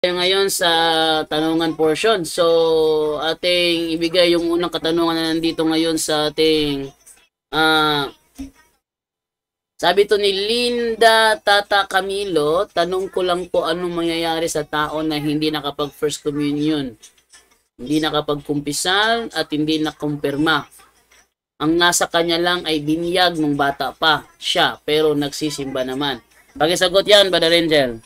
Tayo ngayon sa tanungan portion. So, ating ibigay yung unang katanungan na nandito ngayon sa ating sabi to ni Linda Tata Camilo, tanong ko lang po anong mangyayari sa tao na hindi nakapag first communion, hindi nakapagkumpisal at hindi nakumpirma. Ang nasa kanya lang ay binyag nung bata pa siya pero nagsisimba naman. Pakisagot yan, Brother Angel.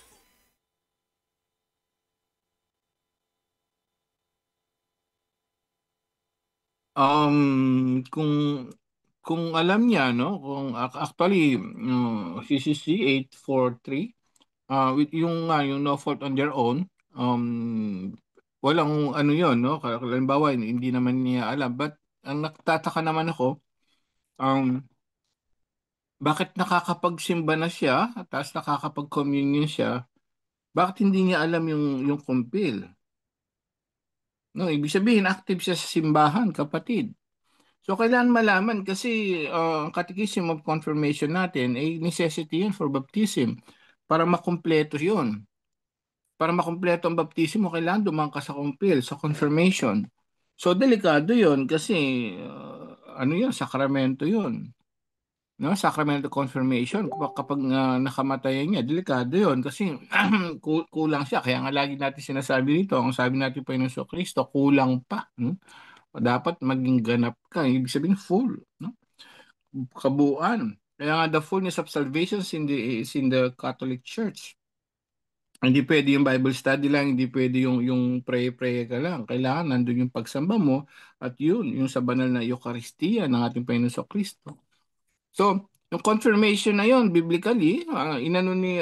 Kung alam niya, no, kung actually, CCC 843, with yung no fault on their own, walang ano yon, no, halimbawa hindi naman niya alam, but ang nagtataka naman ako, um, bakit nakakapagsimba na siya, tapos nakakapag-communion siya, bakit hindi niya alam yung kumpil? No, ibig sabihin active siya sa simbahan, kapatid. So, kailangan malaman kasi ang Catechism of Confirmation natin ay necessity yun for baptism para makumpleto yun. Para makumpleto ang baptismo, kailangan dumang ka sa kumpil, sa confirmation. So, delikado yun kasi ano yun, sakramento yun. No? Sacramental confirmation, kapag nakamatayan niya, delikado yun kasi kulang siya. Kaya nga lagi natin sinasabi dito, ang sabi natin pa yun sa Kristo, kulang pa. Hmm? Dapat maging ganap ka. Ibig sabihin full. No? Kabuuan. Kaya nga the fullness of salvation is in the Catholic Church. Hindi pwede yung Bible study lang, hindi pwede yung pray-pray ka lang. Kailangan nandun yung pagsamba mo at yun, yung sa banal na Eucharistia ng ating Panginoon sa Kristo. So, yung confirmation na yun, biblically, inano ni,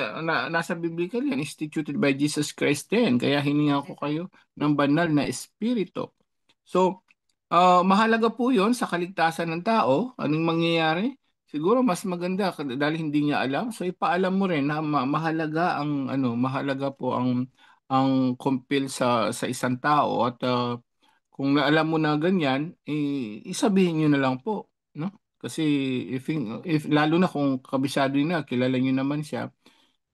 nasa biblical yan, instituted by Jesus Christ din. Kaya hininga ko kayo ng banal na Espiritu. So, mahalaga po 'yon sa kaligtasan ng tao. Anong mangyayari? Siguro mas maganda dahil hindi niya alam. So ipaalam mo rin na mahalaga ang mahalaga po ang kumpil sa isang tao at kung alam mo na ganyan, isabihin niyo na lang po, no? Kasi if lalo na kung kabisado niyo na, kilala niyo naman siya,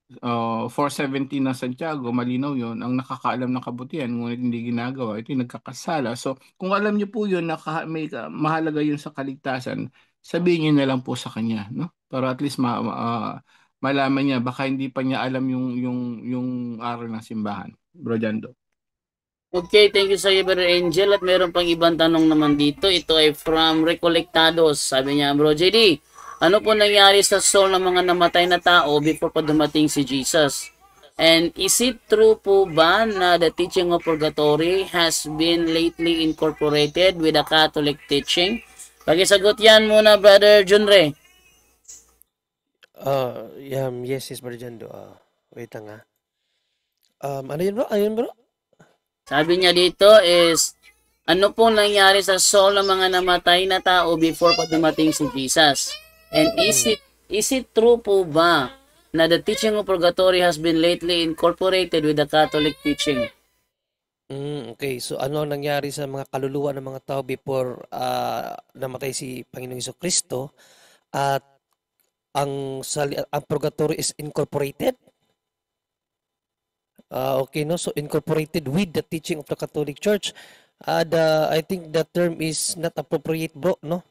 417 ng Santiago, malinaw yon ang nakakaalam ng kabutihan, ngunit hindi ginagawa, ito yung nagkakasala. So, kung alam niyo po yun, mahalaga yun sa kaligtasan, sabihin niyo na lang po sa kanya, no? Para at least malaman niya, baka hindi pa niya alam yung aral ng simbahan. Bro Jando. Okay, thank you sa iyo, Brother Angel. At meron pang ibang tanong naman dito. Ito ay from Recolectados. Sabi niya, Bro JD, ano po nangyari sa soul ng mga namatay na tao before pa dumating si Jesus? And is it true po ba na the teaching of purgatory has been lately incorporated with the Catholic teaching? Pakisagot yan muna, Brother Junre. Yes, yes, Brother Jando. Wait lang ha. Ano yun bro? Ayun bro? Sabi niya dito is, ano pong nangyari sa soul ng mga namatay na tao before pa dumating si Jesus? And Mm. is it true po ba na the teaching of purgatory has been lately incorporated with the Catholic teaching? Okay, so ano ang nangyari sa mga kaluluwa ng mga tao before namatay si Panginoong Kristo at ang purgatory is incorporated? Okay, no? So incorporated with the teaching of the Catholic Church. I think the term is not appropriate, bro, no?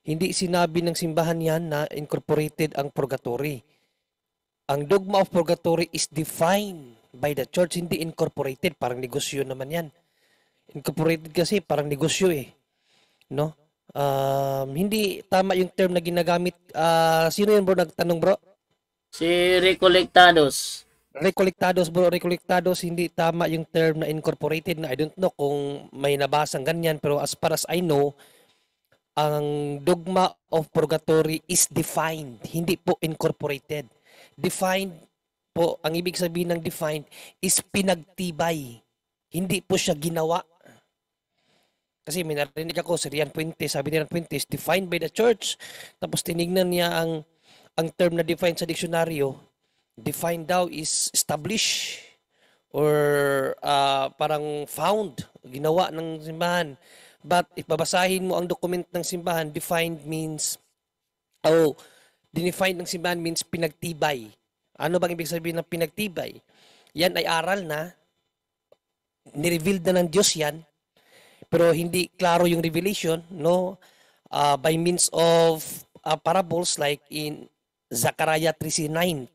Hindi sinabi ng simbahan yan na incorporated ang purgatory. Ang dogma of purgatory is defined by the church, hindi incorporated. Parang negosyo naman yan. Incorporated kasi parang negosyo eh. No? Hindi tama yung term na ginagamit. Sino yun bro nagtanong bro? Si Recolectados. Recolectados bro, recolectados, hindi tama yung term na incorporated na I don't know kung may nabasang ganyan pero as far as I know, ang dogma of purgatory is defined, hindi po incorporated. Defined po, ang ibig sabihin ng defined is pinagtibay. Hindi po siya ginawa. Kasi may narinig ako, si Rian Puentes, sabi ni Rian Puentes, defined by the church. Tapos tinignan niya ang term na defined sa diksyonaryo. Defined daw is establish or parang found, ginawa ng simbahan. But if babasahin mo ang document ng simbahan, defined means, defined ng simbahan means pinagtibay. Ano bang ibig sabihin ng pinagtibay? Yan ay aral na nireveal na ng Diyos yan, pero hindi klaro yung revelation, no? By means of parables like in Zechariah 3:39,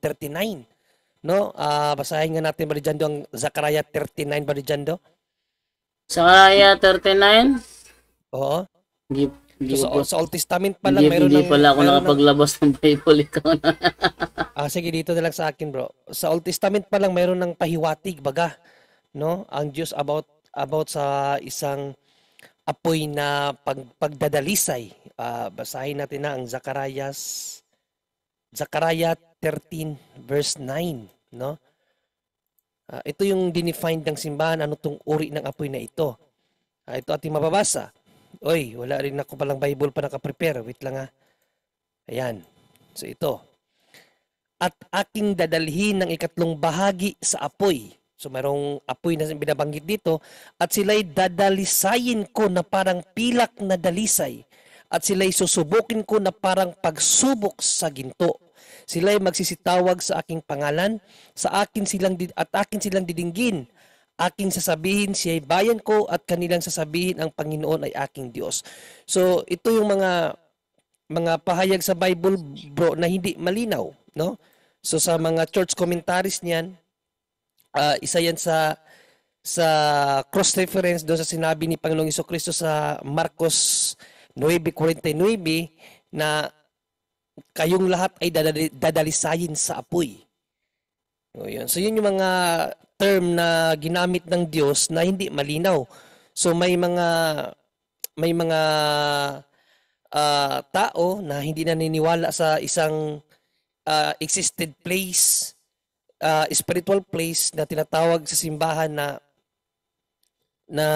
no? Basahin nga natin Baridyando ang Zechariah 39 Baridyando. Sa 39? Oo. Hindi So, ko po. sa Old Testament pa lang Hindi pala ako nakapaglabas ng Bible. Ikaw na. Sige, dito na lang sa akin, bro. Sa Old Testament pa lang mayroon ng pahiwatig baga, no? Ang Diyos about sa isang apoy na pagdadalisay. Basahin natin na ang Zechariah 13 verse 9, no? Ito yung dinefine ng simbahan, ano tong uri ng apoy na ito. Ito ating mababasa. Oy, wala rin ako palang Bible pa nakaprepare. Wait lang. Ayan. So ito. At aking dadalhin ng ikatlong bahagi sa apoy. So mayroong apoy na binabanggit dito. At sila'y dadalisayin ko na parang pilak na dalisay. At sila'y susubukin ko na parang pagsubok sa ginto. Sila'y magsisitawag sa aking pangalan. Akin silang didinggin. Aking sasabihin siya'y bayan ko at kanilang sasabihin ang Panginoon ay aking Diyos. So ito yung mga pahayag sa Bible, bro, na hindi malinaw, no? So sa mga church commentaries niyan, isa yan sa cross reference doon sa sinabi ni Panginoong Jesucristo sa Marcos 9:49 na kayong lahat ay dadalisayin sa apoy. So yun yung mga term na ginamit ng Diyos na hindi malinaw. So may mga tao na hindi naniniwala sa isang existed place, spiritual place na tinatawag sa simbahan na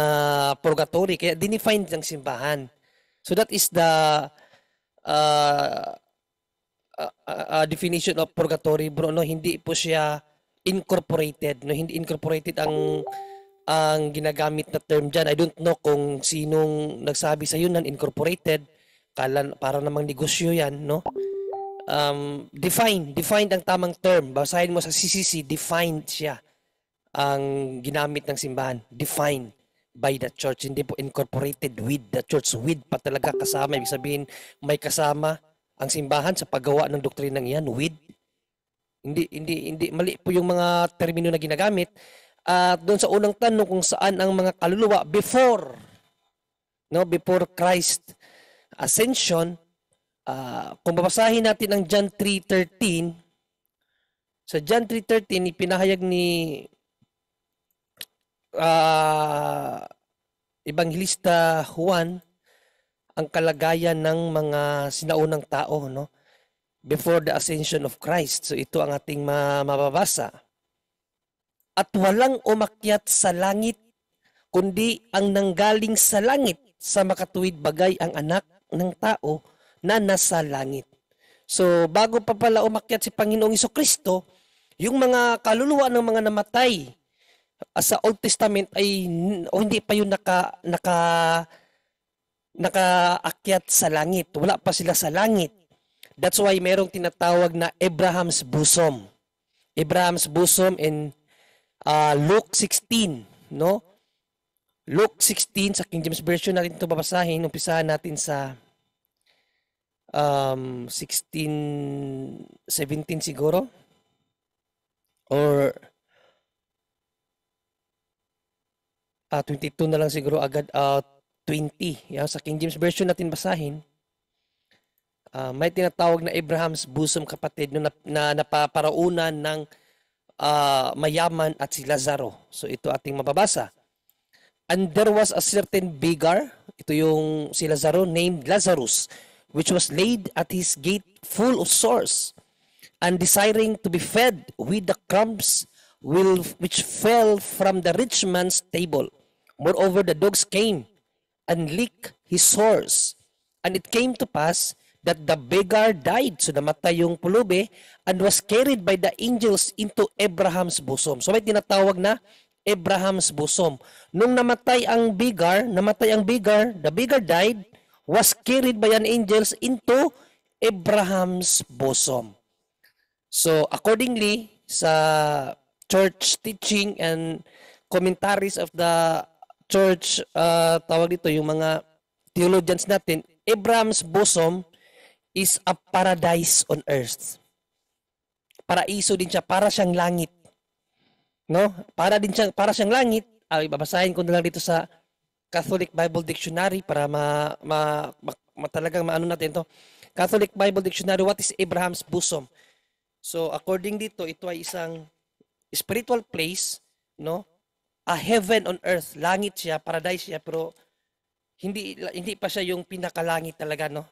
purgatory. Kaya dinefine ng simbahan. So that is the definition of purgatory, bro, no? Hindi po siya incorporated, no? Hindi incorporated ang ginagamit na term diyan. I don't know kung sinong nagsabi sa iyo nan incorporated, para namang negosyo 'yan, no? Defined ang tamang term. Basahin mo sa CCC, defined siya ang ginamit ng simbahan. Defined by the church, hindi po incorporated with the church. With pa talaga kasama, ibig sabihin may kasama ang simbahan sa paggawa ng doktrinang iyan. With hindi mali po yung mga termino na ginagamit. At doon sa unang tanong kung saan ang mga kaluluwa before Christ ascension, kung babasahin natin ang John 3:13, sa John 3:13 ipinahayag ni Evangelista Juan ang kalagayan ng mga sinaunang tao, no? Before the ascension of Christ. So ito ang ating mababasa. At walang umakyat sa langit, kundi ang nanggaling sa langit, sa makatuwid bagay ang anak ng tao na nasa langit. So bago pa pala umakyat si Panginoong Jesucristo, yung mga kaluluwa ng mga namatay sa Old Testament ay hindi pa yun nakaakyat sa langit. Wala pa sila sa langit. That's why merong tinatawag na Abraham's bosom. Abraham's bosom in Luke 16, no? Luke 16 sa King James Version natin ito babasahin. Umpisahan natin sa 16:17 siguro. Or 22 na lang siguro agad, 20. Yan, sa King James Version natin basahin. May tinatawag na Abraham's bosom, kapatid, na napaparaunan ng mayaman at si Lazaro. So ito ating mababasa. And there was a certain beggar, ito yung si Lazaro, named Lazarus, which was laid at his gate full of sores, and desiring to be fed with the crumbs which fell from the rich man's table. Moreover, the dogs came and licked his sores. And it came to pass that the beggar died. So namatay yung pulubi and was carried by the angels into Abraham's bosom. So may tinatawag na Abraham's bosom. Nung namatay ang beggar, the beggar died, was carried by an angels into Abraham's bosom. So accordingly sa church teaching and commentaries of the church, tawag dito, yung mga theologians natin, Abraham's bosom is a paradise on earth. Paraiso din siya, para siyang langit. No? Para siyang langit. Babasahin ko na lang dito sa Catholic Bible Dictionary para talagang maano natin to. Catholic Bible Dictionary, what is Abraham's bosom? So according dito, ito ay isang spiritual place, no? A heaven on earth. Langit siya, paradise siya, pero hindi pa siya yung pinakalangit talaga, no?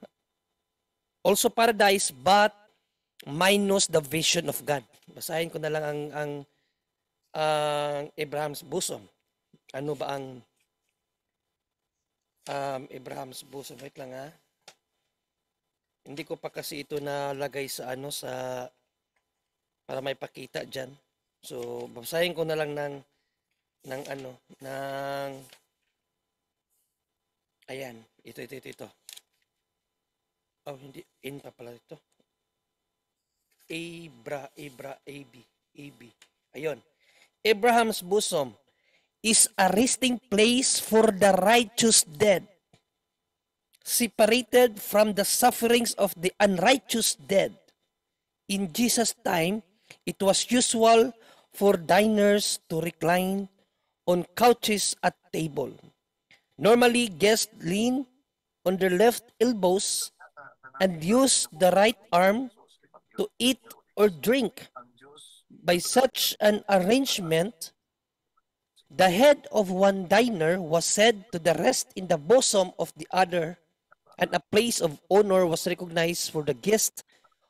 Also paradise, but minus the vision of God. Basahin ko na lang ang Abraham's bosom. Ano ba ang Abraham's bosom? Wait lang ha. Hindi ko pa kasi ito nalagay sa para may pakita diyan. So basahin ko na lang ng ayan, ito. Oh, hindi in pa pala ito. AB. Ayun. Abraham's bosom is a resting place for the righteous dead, separated from the sufferings of the unrighteous dead. In Jesus' time, it was usual for diners to recline on couches at table. Normally, guests lean on their left elbows and use the right arm to eat or drink. By such an arrangement, the head of one diner was said to the rest in the bosom of the other, and a place of honor was recognized for the guest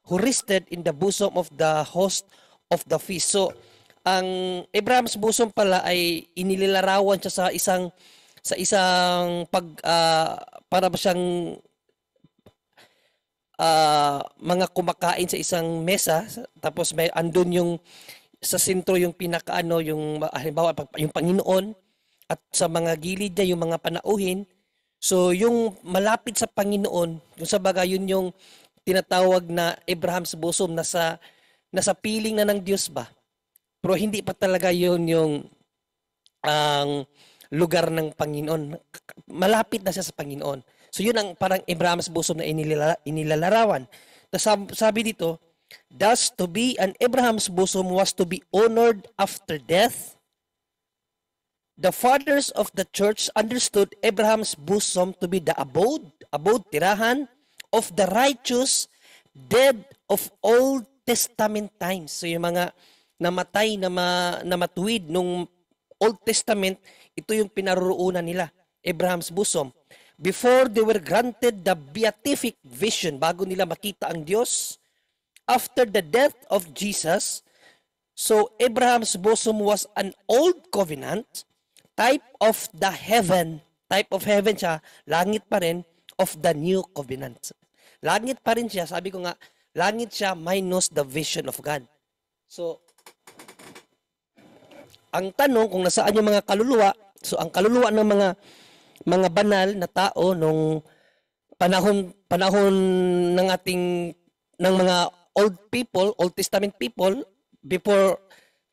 who rested in the bosom of the host of the feast. So, ang Abraham's bosom pala ay inililarawan siya sa isang para ba siyang mga kumakain sa isang mesa, tapos may andun yung sa sentro yung pinakaano, yung halimbawa yung Panginoon, at sa mga gilid niya yung mga panauhin. So yung malapit sa Panginoon, yung sa bagay yun yung tinatawag na Abraham's bosom, nasa piling na ng Diyos ba? Pero hindi pa talaga yun yung ang lugar ng Panginoon. Malapit na siya sa Panginoon. So yun ang parang Abraham's bosom na inilalarawan. Sabi dito, thus to be an Abraham's bosom was to be honored after death. The fathers of the church understood Abraham's bosom to be the abode, tirahan, of the righteous dead of Old Testament times. So yung mga namatay na matuwid nung Old Testament, ito yung pinaroroonan nila, Abraham's bosom. Before they were granted the beatific vision, bago nila makita ang Diyos, after the death of Jesus, so Abraham's bosom was an old covenant, type of the heaven siya, langit pa rin, of the new covenant. Langit pa rin siya, sabi ko nga, langit siya minus the vision of God. So, ang tanong kung nasaan yung mga kaluluwa, so ang kaluluwa ng mga banal na tao nung panahon ng mga Old Testament people before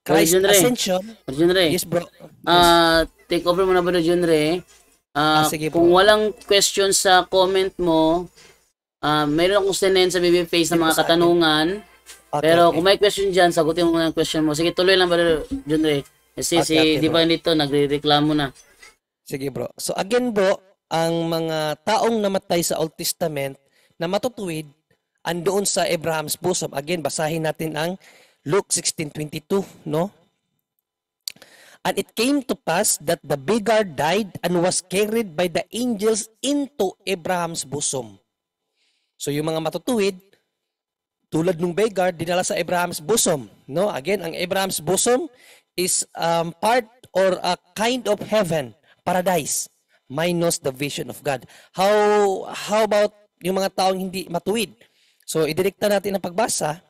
Christ's ascension. Yes, bro. Take over muna ba, John Ray? Sige, kung bro. walang question sa comment mo, mayroon akong sinend sa BB Face ng mga katanungan. Okay, pero okay. kung may question dyan, sagutin mo muna ang question mo. Sige, tuloy lang ba, John Ray? Kasi Okay, di ba dito, nagre-reklamo na. Sige, bro. So again, bro, ang mga taong namatay sa Old Testament na matutuwid andoon sa Abraham's bosom. Again, basahin natin ang Luke 16:22, no? And it came to pass that the beggar died and was carried by the angels into Abraham's bosom. So yung mga matutuwid, tulad ng beggar, dinala sa Abraham's bosom, no? Again, ang Abraham's bosom is part or a kind of heaven, paradise, minus the vision of God. How about yung mga taong hindi matuwid? So, idirekta natin ang pagbasa.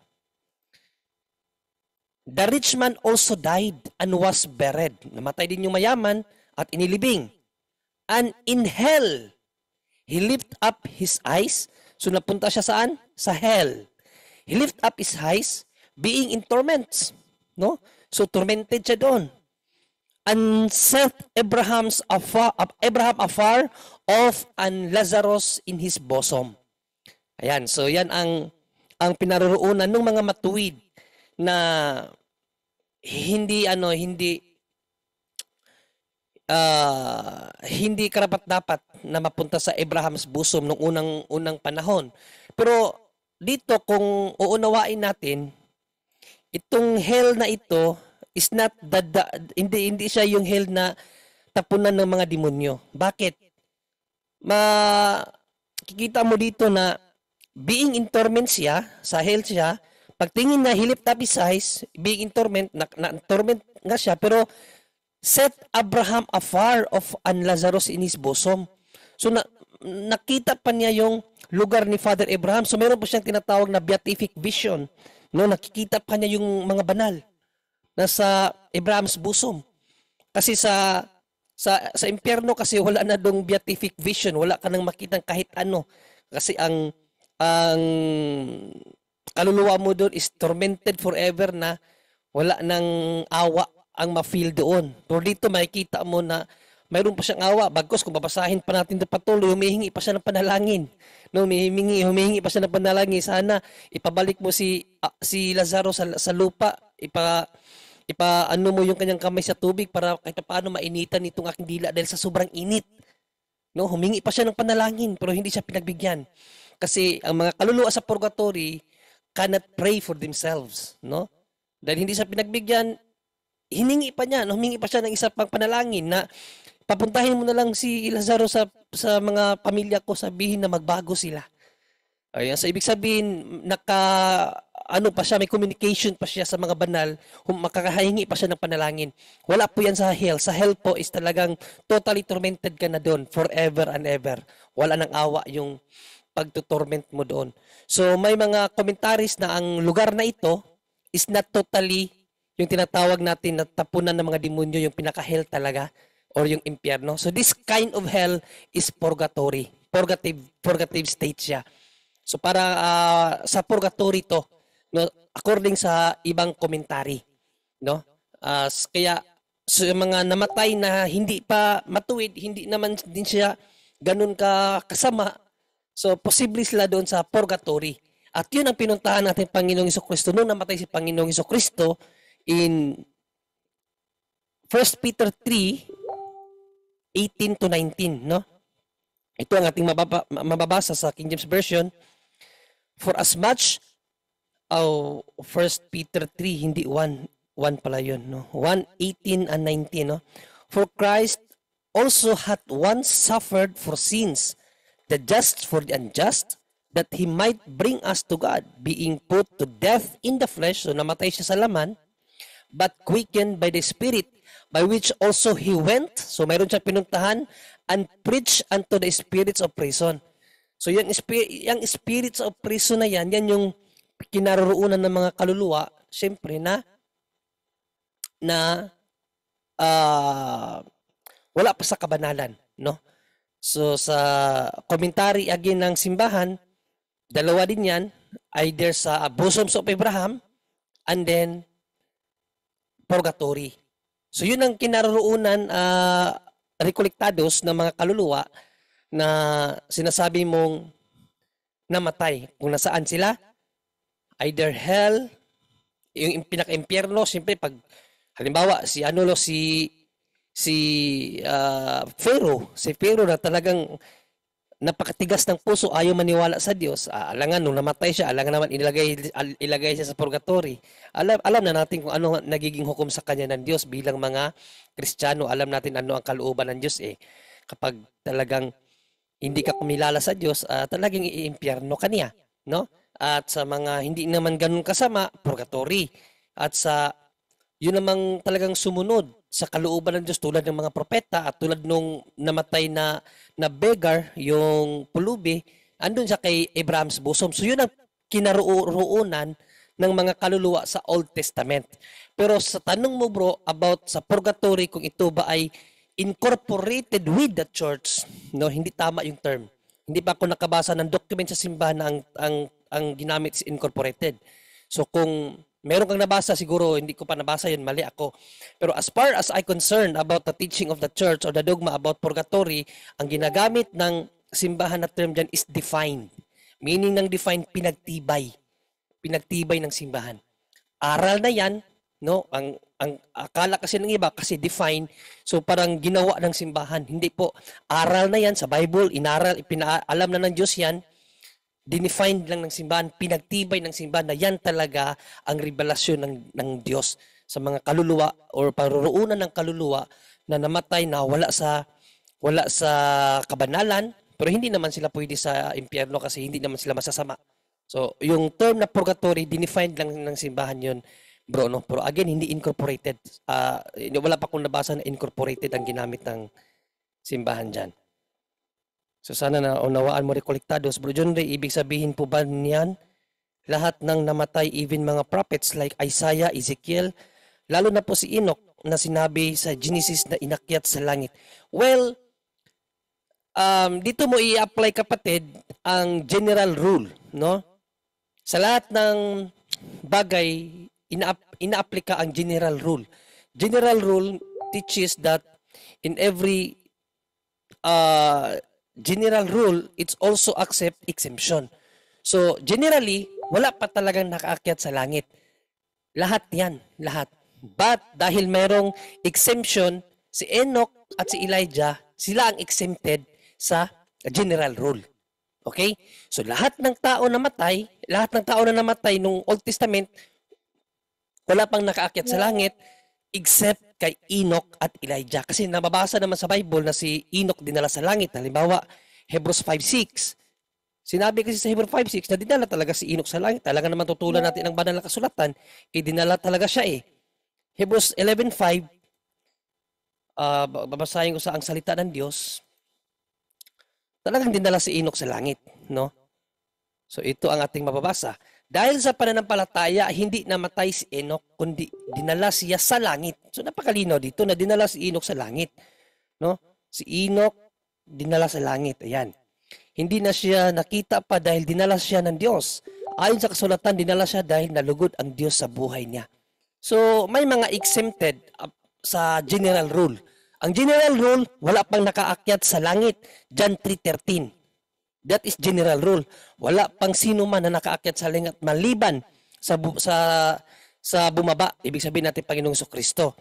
The rich man also died and was buried. Namatay din yung mayaman at inilibing. And in hell, he lifted up his eyes. So, napunta siya saan? Sa hell. He lifted up his eyes, being in torments. No? So, tormented siya doon. and set Abraham afar off and Lazarus in his bosom. Ayan, so yan ang pinaroroonan ng mga matuwid na hindi karapat-dapat na mapunta sa Abraham's bosom nung unang panahon. Pero dito kung uunawain natin, itong hell na ito is not hindi siya yung hell na tapunan ng mga demonyo. Bakit? Makikita mo dito na being in torment siya, sa hell siya, pagtingin na hilip tapis size, being in torment, torment nga siya, pero set Abraham afar of and Lazarus in his bosom. So nakita pa niya yung lugar ni Father Abraham. So meron po siyang tinatawag na beatific vision. No, nakikita pa niya yung mga banal nasa Abraham's bosom. Kasi sa impyerno kasi wala na dong beatific vision, wala ka nang makitang kahit ano. Kasi ang kaluluwa mo doon is tormented forever na wala nang awa ang ma-feel doon. Pero dito makikita mo na mayroon pa siyang awa. Bagkus kung babasahin pa natin ito patuloy, humihingi pa siya ng panalangin. No, humihingi pa siya ng panalangin. Sana ipabalik mo si Lazaro sa lupa. Ano mo yung kanyang kamay sa tubig para kahit paano mainitan itong aking dila dahil sa sobrang init. No, humingi pa siya ng panalangin pero hindi siya pinagbigyan. Kasi ang mga kaluluwa sa purgatory cannot pray for themselves, no? Dahil hindi siya pinagbigyan, humingi pa siya ng isa pang panalangin na papuntahin mo na lang si Lazaro sa mga pamilya ko, sabihin na magbago sila. Ayan, so ibig sabihin, may communication pa siya sa mga banal, makakahingi pa siya ng panalangin. Wala po yan sa hell. Sa hell po is talagang totally tormented ka na doon, forever and ever. Wala nang awa yung pagtutorment mo doon. So may mga commentaries na ang lugar na ito is not totally yung tinatawag natin na tapunan ng mga demonyo, yung pinaka-hell talaga, or yung impyerno. So this kind of hell is purgatory. Purgative state siya. So para sa purgatory to, no, according sa ibang commentary, no? Kaya sa mga namatay na hindi pa matuwid, hindi naman din siya ganun kasama. So posible sila doon sa purgatory. At yun ang pinuntahan natin Panginoong Hesukristo nung namatay si Panginoong Hesukristo in 1 Peter 3:18 to 19, no? Ito ang ating mababasa sa King James Version. For as much 1 Peter 3, hindi 1 pala yun, no? 1:18 and 19, no? For Christ also hath once suffered for sins, the just for the unjust, that he might bring us to God, being put to death in the flesh, so namatay siya sa laman, but quickened by the Spirit, by which also he went, so mayroon siyang pinuntahan, and preached unto the spirits of prison. So yung spirits of prison na yan yung kinaroroonan ng mga kaluluwa, siyempre na wala pa sa kabanalan, no? So sa commentary again ng simbahan, dalawa din yan, either sa bosoms of Abraham and then purgatory. So yun ang kinaroroonan rekolektados ng mga kaluluwa na sinasabi mong namatay. Kung nasaan sila, either hell, yung pinaka-impyerno, siyempre pag halimbawa si Pharaoh na talagang napakatigas ng puso, ayaw maniwala sa Diyos. Alangan nung namatay siya, alangan naman ilagay siya sa purgatory. Alam na natin kung ano nagiging hukom sa kanya ng Diyos bilang mga Kristiyano. Alam natin ano ang kalooban ng Diyos kapag talagang hindi ka kumilala sa Diyos, talagang iimpyerno ka niya, no? At sa mga hindi naman ganun kasama, purgatory. At sa yun namang talagang sumunod sa kalooban ng Diyos tulad ng mga propeta at tulad nung namatay na beggar, yung pulubi, andun siya kay Abraham's bosom. So yun ang kinaroonan ng mga kaluluwa sa Old Testament. Pero sa tanong mo bro about sa purgatory, kung ito ba ay incorporated with the church, no, hindi tama yung term. Hindi pa ako nakabasa ng document sa simbahan na ang ginamit is incorporated. So kung Meron kang nabasa siguro, hindi ko pa nabasa yun, mali ako. Pero as far as I concerned about the teaching of the church or the dogma about purgatory, ang ginagamit ng simbahan na term dyan is defined. Meaning ng defined, pinagtibay. Pinagtibay ng simbahan. Aral na yan, no? Ang akala kasi ng iba, kasi define, so parang ginawa ng simbahan. Hindi po. Aral na yan sa Bible, inaral, alam na ng Diyos yan, dinefine lang ng simbahan, pinagtibay ng simbahan na yan talaga ang revelasyon ng Diyos sa mga kaluluwa or paruroonan ng kaluluwa na namatay na wala sa kabanalan, pero hindi naman sila pwede sa impyerno kasi hindi naman sila masasama. So, yung term na purgatory, dinefine lang ng simbahan yun, bro, no? Pero again, hindi incorporated. Wala pa akong nabasa na incorporated ang ginamit ng simbahan dyan. So sana na unawaan mo rekolektados. Bro John Ray, ibig sabihin po ba niyan lahat ng namatay, even mga prophets like Isaiah, Ezekiel, lalo na po si Enoch na sinabi sa Genesis na inakyat sa langit? Well, dito mo i-apply kapatid ang general rule, no? Sa lahat ng bagay, ina-aplika ang general rule. General rule teaches that in every general rule, it's also accept exemption. So, generally, wala pa talagang nakaakyat sa langit. Lahat yan, lahat. But, dahil merong exemption, si Enoch at si Elijah, sila ang exempted sa general rule. Okay? So, lahat ng tao na namatay nung Old Testament, wala pang nakaakyat sa langit, except kay Enoch at Elijah. Kasi nababasa naman sa Bible na si Enoch dinala sa langit. Halimbawa, Hebrews 5:6. Sinabi kasi sa Hebrews 5:6 na dinala talaga si Enoch sa langit. Talaga naman tutulan natin ang banal na kasulatan, dinala talaga siya eh. Hebrews 11:5, babasahin ko sa ang salita ng Diyos. Talagang dinala si Enoch sa langit, no? So ito ang ating mababasa. Dahil sa pananampalataya, hindi namatay si Enoch, kundi dinala siya sa langit. So napakalinaw dito na dinala si Enoch sa langit. No? Si Enoch, dinala sa langit. Ayan. Hindi na siya nakita pa dahil dinala siya ng Diyos. Ayon sa kasulatan, dinala siya dahil nalugod ang Diyos sa buhay niya. So may mga exempted sa general rule. Ang general rule, wala pang nakaakyat sa langit. John 3:13. That is general rule. Wala pang sino man na nakaakyat sa langit maliban sa bumaba. Ibig sabihin natin Panginoong Kristo.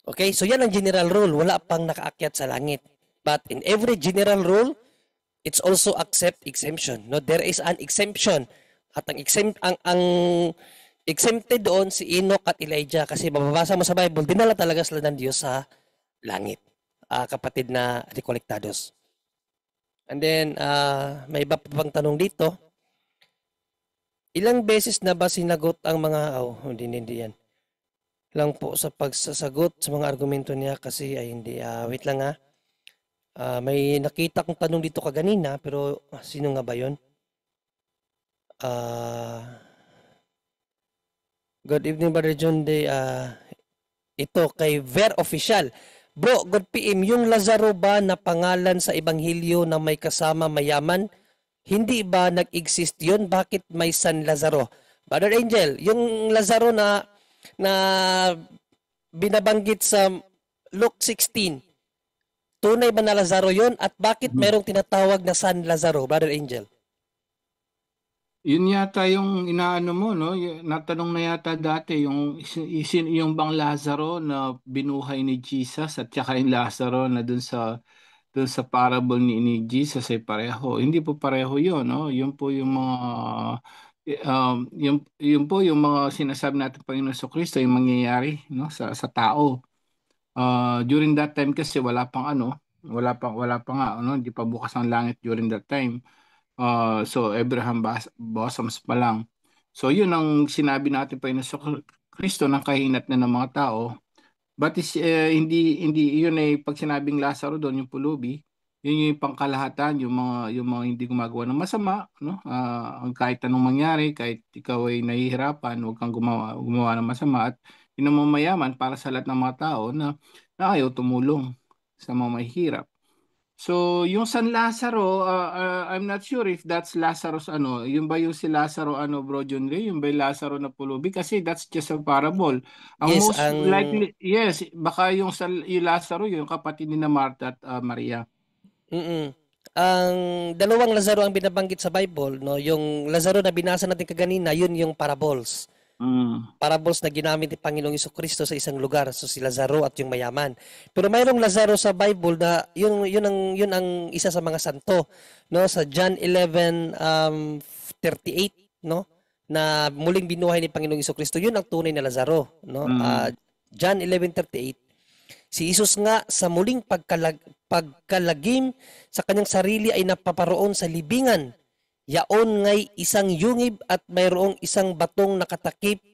Okay? So yan ang general rule. Wala pang nakaakyat sa langit. But in every general rule, it's also accept exemption. No, there is an exemption. At ang exempted doon si Enoch at Elijah kasi mababasa mo sa Bible, dinala talaga sila ng Diyos sa langit. Kapatid na rekolektados. And then, may iba pa pang tanong dito. Ilang beses na ba sinagot ang mga, hindi yan. Lang po sa pagsasagot sa mga argumento niya kasi ay hindi. Wait lang ha. May nakita kong tanong dito kaganina, pero sino nga ba yun? Good evening, Brother John Day. Ito kay Ver Official. Bro, good PM, yung Lazaro ba na pangalan sa Ebanghelyo na may kasama mayaman, hindi ba nag-exist yun? Bakit may San Lazaro? Brother Angel, yung Lazaro na binabanggit sa Luke 16, tunay ba na Lazaro yun? At bakit merong tinatawag na San Lazaro, Brother Angel? Yun yata yung inaano mo, no? Natanong na yata dati yung bang Lazaro na binuhay ni Jesus at saka yung Lazaro na dun sa parable ni Jesus ay pareho. Hindi po pareho yun, no? Yun po yung mga yun po yung mga sinasabi natin Panginoon Kristo yung mangyayari, no, sa tao. During that time kasi wala pa nga, no? Hindi pa bukas ang langit during that time. So Abraham bosoms pa lang. So yun ang sinabi natin pa sa Kristo ng kahinat na ng mga tao. But hindi yun ay pag sinabing Lazaro doon yung pulubi, yun yung pangkalahatan, yung mga hindi gumagawa ng masama, no? Kahit anong mangyari, kahit ikaw ay nahihirapan, huwag kang gumawa ng masama at yun ang mamayaman para sa lahat ng mga tao na ayaw tumulong sa mga mahihirap. So, yung San Lazaro, I'm not sure if that's Lazarus yung ba yung si Lazaro Bro John Ray, yung ba yung Lazaro na pulubi kasi that's just a parable. Ang Yes, most likely, yes, baka yung Lazaro yung kapatid ni na Martha at Maria. Ang dalawang Lazaro ang binabanggit sa Bible, no? Yung Lazaro na binasa natin kaganina, yun yung parables. Parables na ginamit ni Panginoong Jesucristo sa isang lugar, so si Lazaro at yung mayaman. Pero mayroong Lazaro sa Bible na yun ang isa sa mga santo, no? Sa John 11:38, no? Na muling binuhay ni Panginoong Jesucristo, yun ang tunay na Lazaro, no? John 11:38. Si Jesus nga sa muling pagkalagim sa kanyang sarili ay napaparoon sa libingan. Yaon ngay isang yungib at mayroong isang batong nakatakip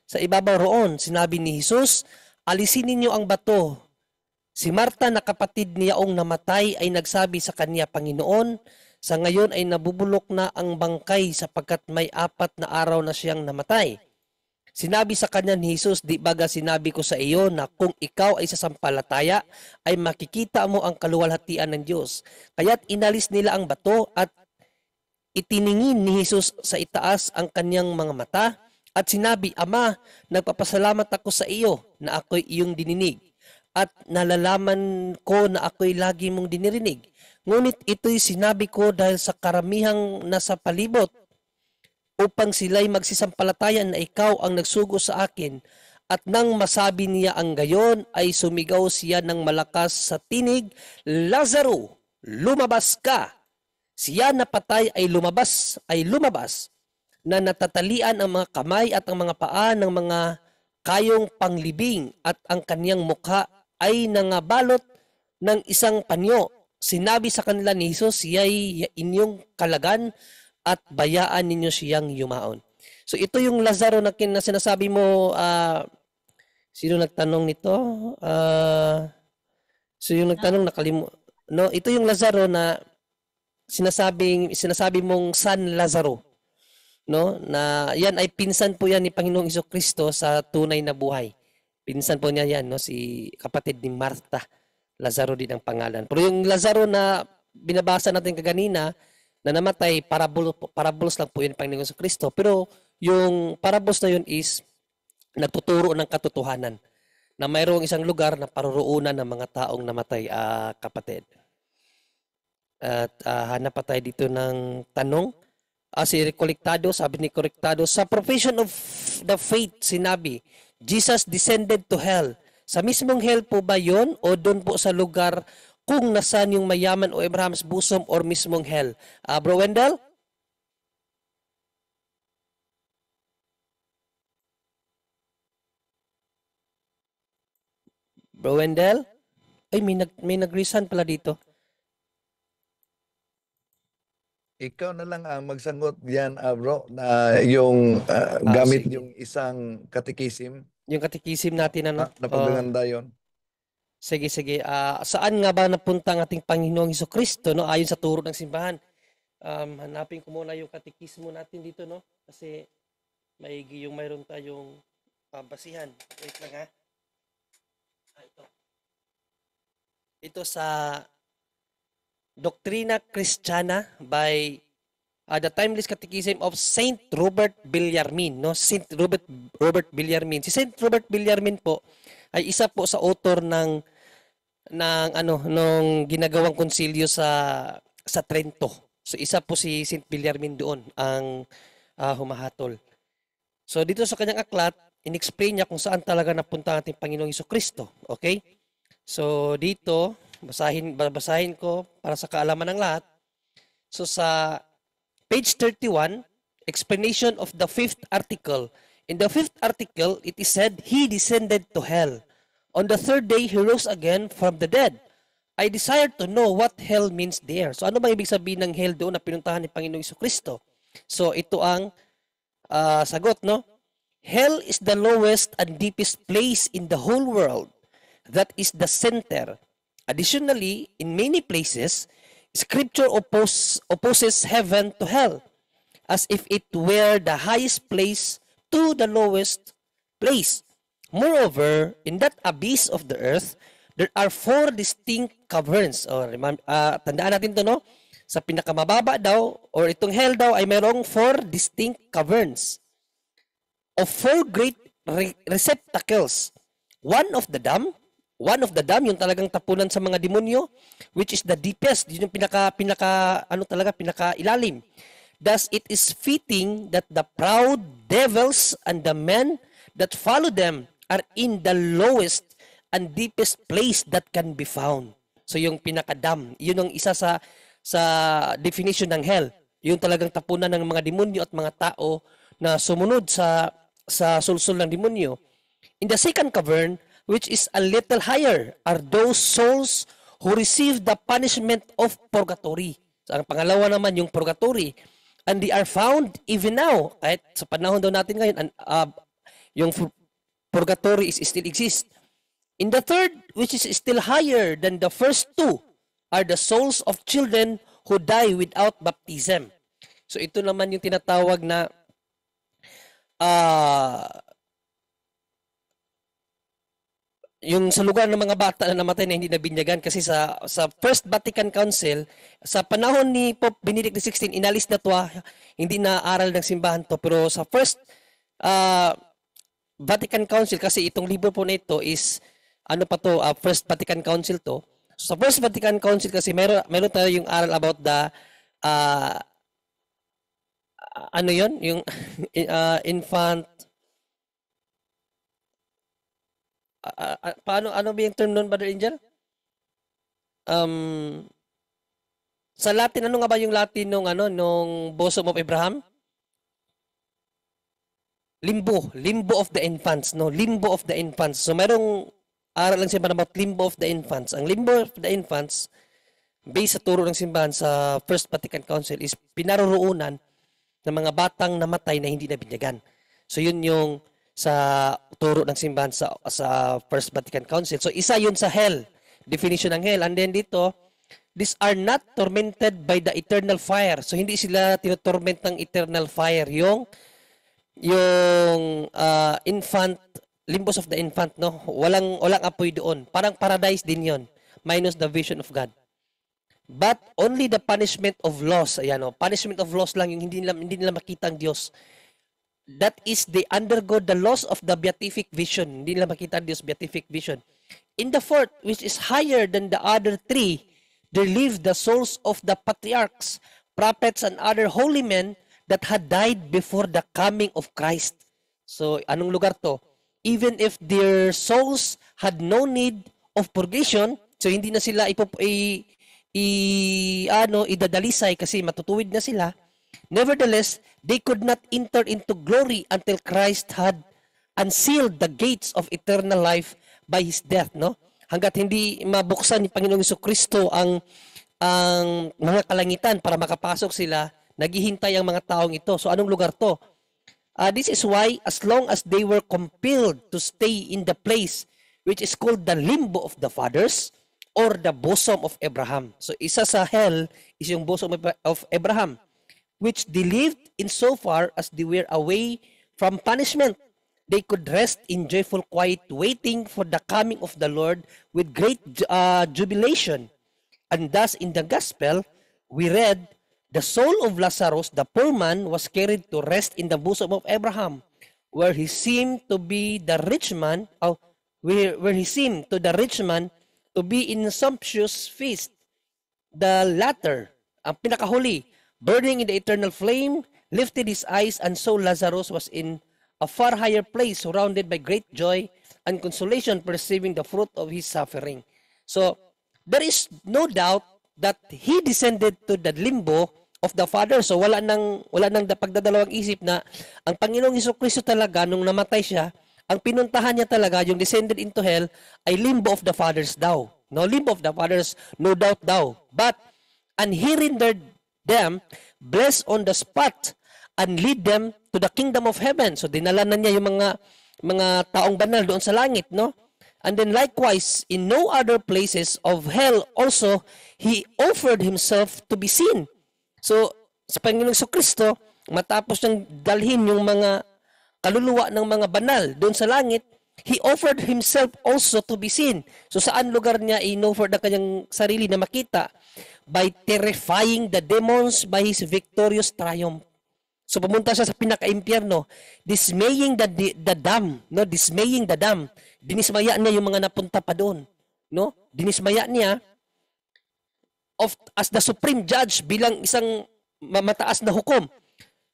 sa ibabaw roon. Sinabi ni Jesus, alisin ninyo ang bato. Si Marta na kapatid niyaong namatay ay nagsabi sa kanya, Panginoon, sa ngayon ay nabubulok na ang bangkay sapagkat may 4 na araw na siyang namatay. Sinabi sa kanya ni Jesus, di baga sinabi ko sa iyo na kung ikaw ay sasampalataya, ay makikita mo ang kaluwalhatian ng Diyos. Kaya't inalis nila ang bato at itiningin ni Jesus sa itaas ang kanyang mga mata at sinabi, Ama, nagpapasalamat ako sa iyo na ako'y iyong dininig at nalalaman ko na ako'y lagi mong dinirinig. Ngunit ito'y sinabi ko dahil sa karamihang nasa palibot upang sila'y magsisampalataya na ikaw ang nagsugo sa akin. At nang masabi niya ang gayon ay sumigaw siya ng malakas sa tinig, Lazaro, lumabas ka! Siya na patay ay lumabas, na natatalian ang mga kamay at ang mga paa ng mga kayong panglibing at ang kaniyang mukha ay nangabalot ng isang panyo. Sinabi sa kanila ni Jesus, siya'y inyong kalagan at bayaan ninyo siyang yumaon. So ito yung Lazaro na sinasabi mo, sino nagtanong nito? So yung nagtanong no, ito yung Lazaro na sinasabi mong San Lazaro, no? Na yan ay pinsan po yan ni Panginoong Jesucristo sa tunay na buhay. Pinsan po niya yan, no? Si kapatid ni Martha. Lazaro din ang pangalan. Pero yung Lazaro na binabasa natin kaganina na namatay, parables lang po yun ni Panginoong Jesucristo. Pero yung parables na yun is nagtuturo ng katotohanan na mayroong isang lugar na paroroonan ng mga taong namatay, kapatid. At hanap pa tayo dito ng tanong. Si Recolectado, sabi ni Recolectado, sa profession of the faith, sinabi, Jesus descended to hell. Sa mismong hell po ba yon o doon po sa lugar kung nasan yung mayaman o Abraham's bosom or mismong hell? Bro Wendell? Bro Wendell? Ay, may nag-resign pala dito. Ikaw na lang ang magsagot diyan, bro, na yung gamit yung isang katikisim. Yung katikisim natin, ano? Napaganda yun. Sige. Saan nga ba napunta ang ating Panginoong Jesucristo, no? Ayon sa turo ng simbahan. Hanapin ko muna yung katikismo natin dito, no? Kasi mayroon tayong basihan. Wait lang, ha? Ito sa Doctrina Christiana by the Timeless Catechism of Saint Robert Bellarmine, no? Saint Robert Bellarmine. Si Saint Robert Bellarmine po ay isa po sa author ng nung ginagawang konsilyo sa Trento. So isa po si Saint Bellarmine doon ang humahatol. So dito sa kanyang aklat, inexplain niya kung saan talaga napunta ang ating Panginoong Jesucristo. Okay? So dito babasahin ko para sa kaalaman ng lahat. So sa page 31, explanation of the 5th article. In the 5th article, it is said, He descended to hell. On the 3rd day, He rose again from the dead. I desire to know what hell means there. So ano ba ibig sabihin ng hell doon na pinuntahan ni Panginoong Jesucristo? So ito ang sagot, no? Hell is the lowest and deepest place in the whole world. That is the center. Additionally, in many places, Scripture opposes heaven to hell, as if it were the highest place to the lowest place. Moreover, in that abyss of the earth, there are 4 distinct caverns. Tandaan natin to, no? Sa pinakamababa daw, or itong hell daw, ay mayroong 4 distinct caverns of 4 great receptacles. One of the dam, yung talagang tapunan sa mga demonyo, which is the deepest, yun yung pinaka ilalim. Thus, it is fitting that the proud devils and the men that follow them are in the lowest and deepest place that can be found. So, yung pinaka-dam, yun ang isa sa definition ng hell. Yung talagang tapunan ng mga demonyo at mga tao na sumunod sa sulsul ng demonyo. In the second cavern, which is a little higher, are those souls who receive the punishment of purgatory. So, ang pangalawa naman yung purgatory. And they are found even now. Kahit sa panahon daw natin ngayon, yung purgatory still exists. In the third, which is still higher than the first 2, are the souls of children who die without baptism. So ito naman yung tinatawag na yung sa lugar ng mga bata na namatay na hindi nabinyagan, kasi sa First Vatican Council, sa panahon ni Pope Benedict XVI, inalis na to, hindi na aral ng simbahan to, pero sa First Vatican Council, kasi itong libro po na ito is First Vatican Council to. So, sa First Vatican Council kasi meron tayo yung aral about the yung infant, ano ba yung term nun, Brother Angel? Sa Latin, ano nga ba yung Latin nung bosom of Abraham? Limbo of the infants, no? Limbo of the infants. So merong aral lang simbahan about limbo of the infants. Ang limbo of the infants, based sa turo ng simbahan sa First Vatican Council, is pinaroroonan ng mga batang namatay na hindi nabinyagan. So yun yung sa turo ng simbahan sa First Vatican Council. So isa yun sa hell, definition ng hell. And then dito, these are not tormented by the eternal fire. So hindi sila tinotorment ng eternal fire. Yung infant, limbos of the infant, no? Walang apoy doon. Parang paradise din yon, minus the vision of God. But only the punishment of loss, ayan, no? Punishment of loss lang yung hindi nila makita ang Diyos. That is, they undergo the loss of the beatific vision. Hindi nila makita ang Diyos, beatific vision. In the fourth, which is higher than the other 3, there live the souls of the patriarchs, prophets, and other holy men that had died before the coming of Christ. So, anong lugar to? Even if their souls had no need of purgation, so hindi na sila idadalisay kasi matutuwid na sila, nevertheless, they could not enter into glory until Christ had unsealed the gates of eternal life by His death, no? Hanggat hindi mabuksan ni Panginoong Jesucristo ang mga kalangitan para makapasok sila, naghihintay ang mga taong ito. So anong lugar to? This is why, as long as they were compelled to stay in the place which is called the limbo of the fathers or the bosom of Abraham. So isa sa hell is yung bosom of Abraham, which they lived in so far as they were away from punishment. They could rest in joyful quiet, waiting for the coming of the Lord with great jubilation. And thus, in the gospel, we read, the soul of Lazarus, the poor man, was carried to rest in the bosom of Abraham, where he seemed to be the rich man, where he seemed to the rich man to be in sumptuous feast. The latter, ang pinakahuli, burning in the eternal flame, lifted his eyes and saw Lazarus was in a far higher place, surrounded by great joy and consolation, perceiving the fruit of his suffering. So, there is no doubt that he descended to the limbo of the Father. So wala nang pagdadalawang isip na ang Panginoong Jesucristo talaga nung namatay siya, ang pinuntahan niya talaga, yung descended into hell, ay limbo of the fathers daw. No, limbo of the fathers, no doubt daw. But, and he rendered them, bless on the spot, and lead them to the kingdom of heaven. So dinala na niya yung mga taong banal doon sa langit, no? And then likewise, in no other places of hell also, he offered himself to be seen. So, sa Panginoong Jesucristo, matapos niyang dalhin yung mga kaluluwa ng mga banal doon sa langit, He offered himself also to be seen. So saan lugar niya in-offer ang kanyang sarili na makita? By terrifying the demons by his victorious triumph. So pumunta siya sa pinaka-impyerno, dismaying the dumb, no? Dismaying the dumb. Dinismaya niya yung mga napunta pa doon, no? Dinismaya niya as the supreme judge bilang isang mataas na hukom.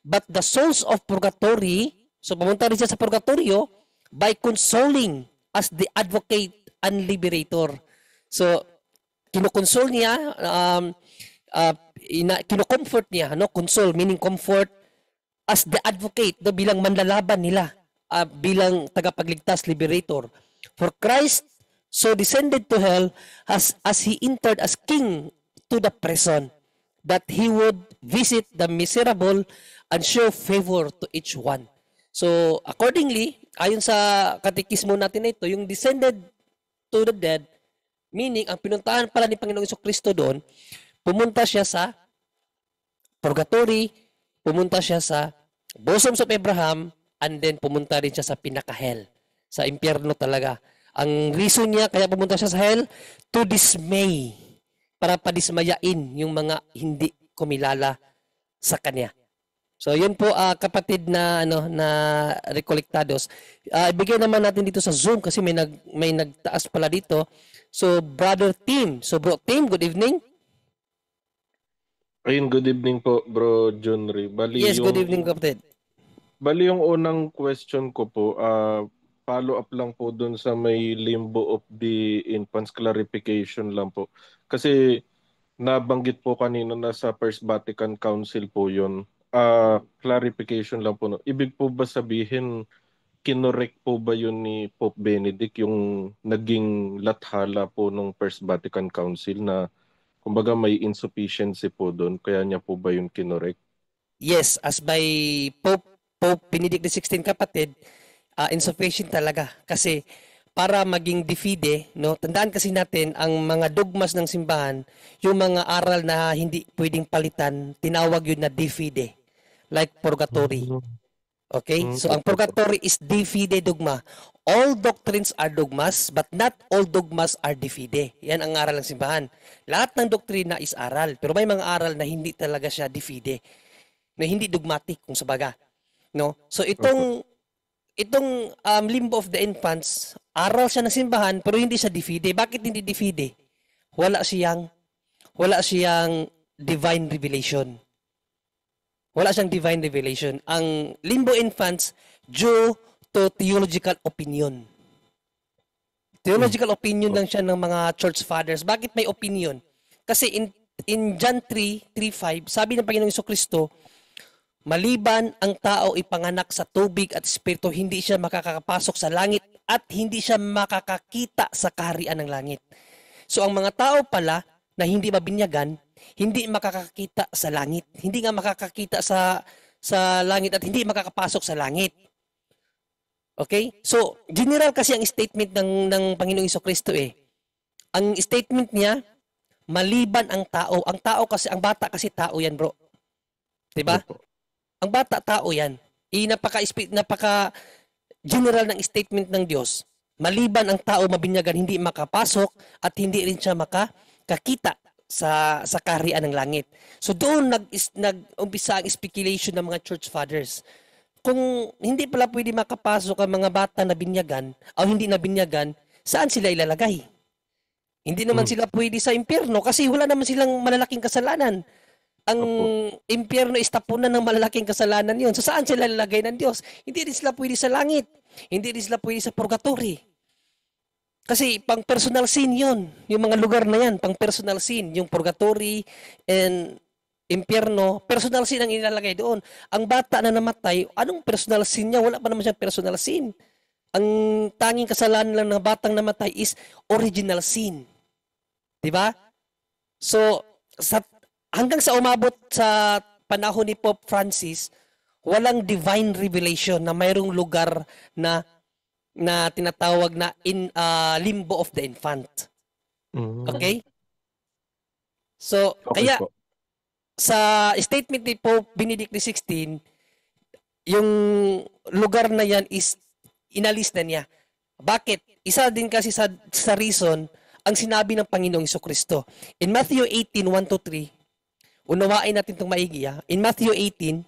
But the souls of purgatory, so pumunta rin siya sa purgatorio by consoling as the advocate and liberator. So kinukonsol niya, kinocomfort niya, no? Console meaning comfort, as the advocate, no? Bilang manlalaban nila, bilang tagapagligtas, liberator. For Christ so descended to hell as he entered as king to the prison, that he would visit the miserable and show favor to each one. So, accordingly, ayon sa katekismo natin na ito, yung descended to the dead, meaning, ang pinuntahan pala ni Panginoong Jesucristo doon, pumunta siya sa purgatory, pumunta siya sa bosoms of Abraham, and then pumunta rin siya sa pinaka-hell, sa impyerno talaga. Ang reason niya, kaya pumunta siya sa hell, to dismay, para padismayain yung mga hindi kumilala sa kanya. So, yun po kapatid na rekolektados. Ibigay naman natin dito sa Zoom kasi may nagtaas pala dito. So, Brother Tim. So, Bro Tim, good evening. Ayun, good evening po, Bro Junry. Yes, good evening, kapatid. Bali yung unang question ko po, follow up lang po dun sa may limbo of the infants, clarification lang po. Kasi nabanggit po kanina na sa First Vatican Council po yun. Clarification lang po. No? Ibig po ba sabihin, kinorek po ba yun ni Pope Benedict yung naging lathala po ng First Vatican Council na kumbaga may insufficiency po doon, kaya niya po ba yun kinorek? Yes, as by Pope Benedict XVI, kapatid, insufficient talaga. Kasi para maging de fide, no? Tandaan kasi natin ang mga dogmas ng simbahan, yung mga aral na hindi pwedeng palitan, tinawag yun na de fide. Like purgatory. Okay? So ang purgatory is de fide dogma. All doctrines are dogmas, but not all dogmas are de fide. Yan ang aral ng simbahan. Lahat ng doktrina is aral, pero may mga aral na hindi talaga siya de fide. Na hindi dogmatic kung sabaga. No? So itong limbo of the infants, aral siya ng simbahan pero hindi siya de fide. Bakit hindi de fide? Wala siyang divine revelation. Wala siyang divine revelation. Ang limbo infants due to theological opinion. Theological opinion lang siya ng mga church fathers. Bakit may opinion? Kasi in John 3:5, sabi ng Panginoong Jesucristo, maliban ang tao ipanganak sa tubig at espiritu, hindi siya makakapasok sa langit at hindi siya makakakita sa kaharian ng langit. So ang mga tao pala na hindi mabinyagan, hindi makakakita sa langit. Hindi nga makakakita sa langit at hindi makakapasok sa langit. Okay? So, general kasi ang statement ng Panginoong Jesucristo eh. Ang statement niya, maliban ang tao. Ang bata kasi tao yan, bro. 'Di ba? Ang bata tao yan. Napaka general ng statement ng Diyos. Maliban ang tao mabinyagan, hindi makapasok at hindi rin siya makakita sa kaharian ng langit. So doon nag-umpisa ang speculation ng mga church fathers. Kung hindi pala pwede makapasok ang mga bata na binyagan o hindi na binyagan, saan sila ilalagay? Hindi naman sila pwede sa impyerno kasi wala naman silang malalaking kasalanan. Ang impyerno is tapunan ng malalaking kasalanan yon. So saan sila ilalagay ng Diyos? Hindi rin sila pwede sa langit. Hindi rin sila pwede sa purgatory. Kasi pang personal sin yon. Yung mga lugar na yan, pang personal sin. Yung purgatory and impyerno, personal sin ang ilalagay doon. Ang bata na namatay, anong personal sin niya? Wala pa naman siyang personal sin. Ang tanging kasalanan lang ng batang namatay is original sin. Diba? So, hanggang sa umabot sa panahon ni Pope Francis, walang divine revelation na mayroong lugar na tinatawag na limbo of the infant. Okay? So, kaya sa statement ni Pope Benedict XVI, yung lugar na yan is inalis na niya. Bakit? Isa din kasi sa reason ang sinabi ng Panginoong Jesucristo. In Matthew 18, 1 to 3, unawain natin itong maigi. In Matthew 18,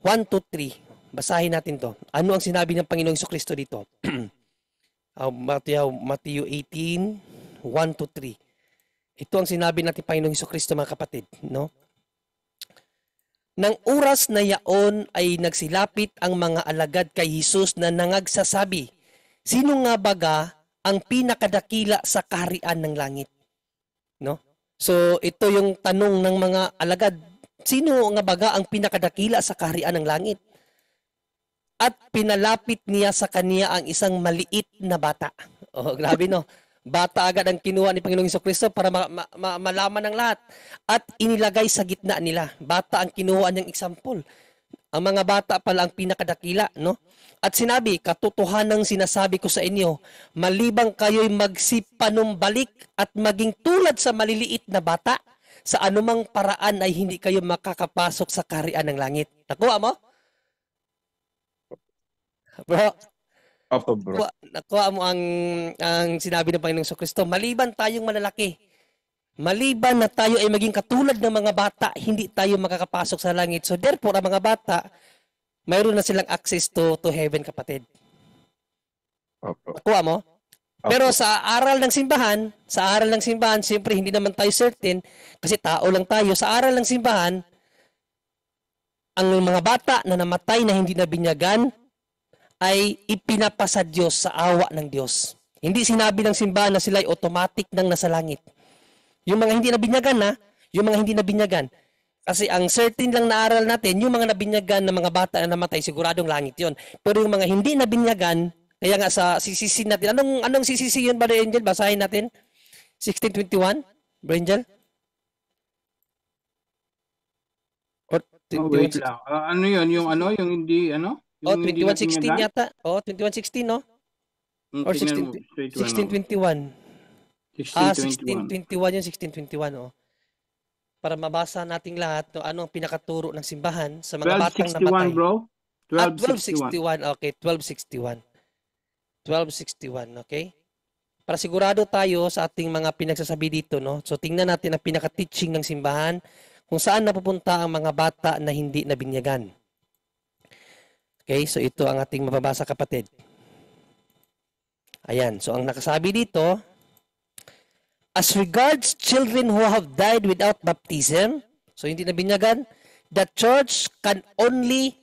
1 to 3, basahin natin to. Ano ang sinabi ng Panginoong Jesucristo dito? Matthew 18, 1 to 3. Ito ang sinabi natin Panginoong Jesucristo, mga kapatid. No? Nang oras na yaon ay nagsilapit ang mga alagad kay Jesus na nangagsasabi, sino nga baga ang pinakadakila sa kaharian ng langit? No? So ito yung tanong ng mga alagad. Sino nga baga ang pinakadakila sa kaharian ng langit? At pinalapit niya sa kaniya ang isang maliit na bata. Oh, grabe no. Bata agad ang kinuha ni Panginoong Jesucristo para malaman ng lahat. At inilagay sa gitna nila. Bata ang kinuha niyang example. Ang mga bata pala ang pinakadakila, no? At sinabi, katotohanang sinasabi ko sa inyo, malibang kayo'y magsipanumbalik at maging tulad sa maliliit na bata, sa anumang paraan ay hindi kayo makakapasok sa kaharian ng langit. Nakuha mo? Bro, Opo, bro. nakuha mo ang sinabi ng Panginoong Jesucristo, maliban tayong malalaki, maliban na tayo ay maging katulad ng mga bata, hindi tayo makakapasok sa langit. So therefore, ang mga bata, mayroon na silang access to heaven, kapatid. Opo. Nakuha mo? Pero sa aral ng simbahan, siyempre hindi naman tayo certain, kasi tao lang tayo. Sa aral ng simbahan, ang mga bata na namatay na hindi nabinyagan, ay ipinapasa Diyos sa awa ng Diyos. Hindi sinabi ng simbahan na sila ay automatic nang nasa langit. Yung mga hindi nabinyagan kasi ang certain lang na aral natin, yung mga nabinyagan na mga bata na namatay, siguradong langit yon. Pero yung mga hindi nabinyagan, kaya nga sa CCC natin, anong CCC yun, Brother Angel? Basahin natin. 1621, Brother Angel? Or wait lang. Ano yun? Yung hindi, Yung hindi 2116 nabinyagan? yata. 2116, no? Or Tingnan mo, 16, straight 1621. 1621. 1621, oh. Para mabasa nating lahat, no, ano ang pinakaturo ng simbahan sa mga batang 1261, namatay. bro. At 1261. 1261, okay, 1261. 1261, okay? Para sigurado tayo sa ating mga pinagsasabi dito, no? So tingnan natin ang pinaka-teaching ng simbahan kung saan napupunta ang mga bata na hindi nabinyagan. Okay, so ito ang ating mababasa, kapatid. Ayan, so ang nakasabi dito, as regards children who have died without baptism, so hindi nabinyagan, the church can only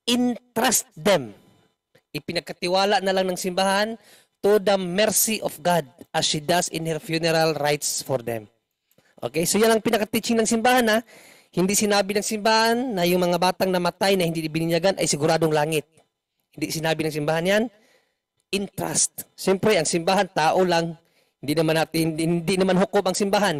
entrust them. Ipinagkatiwala na lang ng simbahan to the mercy of God as she does in her funeral rites for them. Okay, so yan ang pinaka-teaching ng simbahan, ha? Hindi sinabi ng simbahan na yung mga batang namatay na hindi bininyagan ay siguradong langit. Hindi sinabi ng simbahan yan. Entrust. Siyempre, ang simbahan, tao lang. Hindi naman hukom ang simbahan.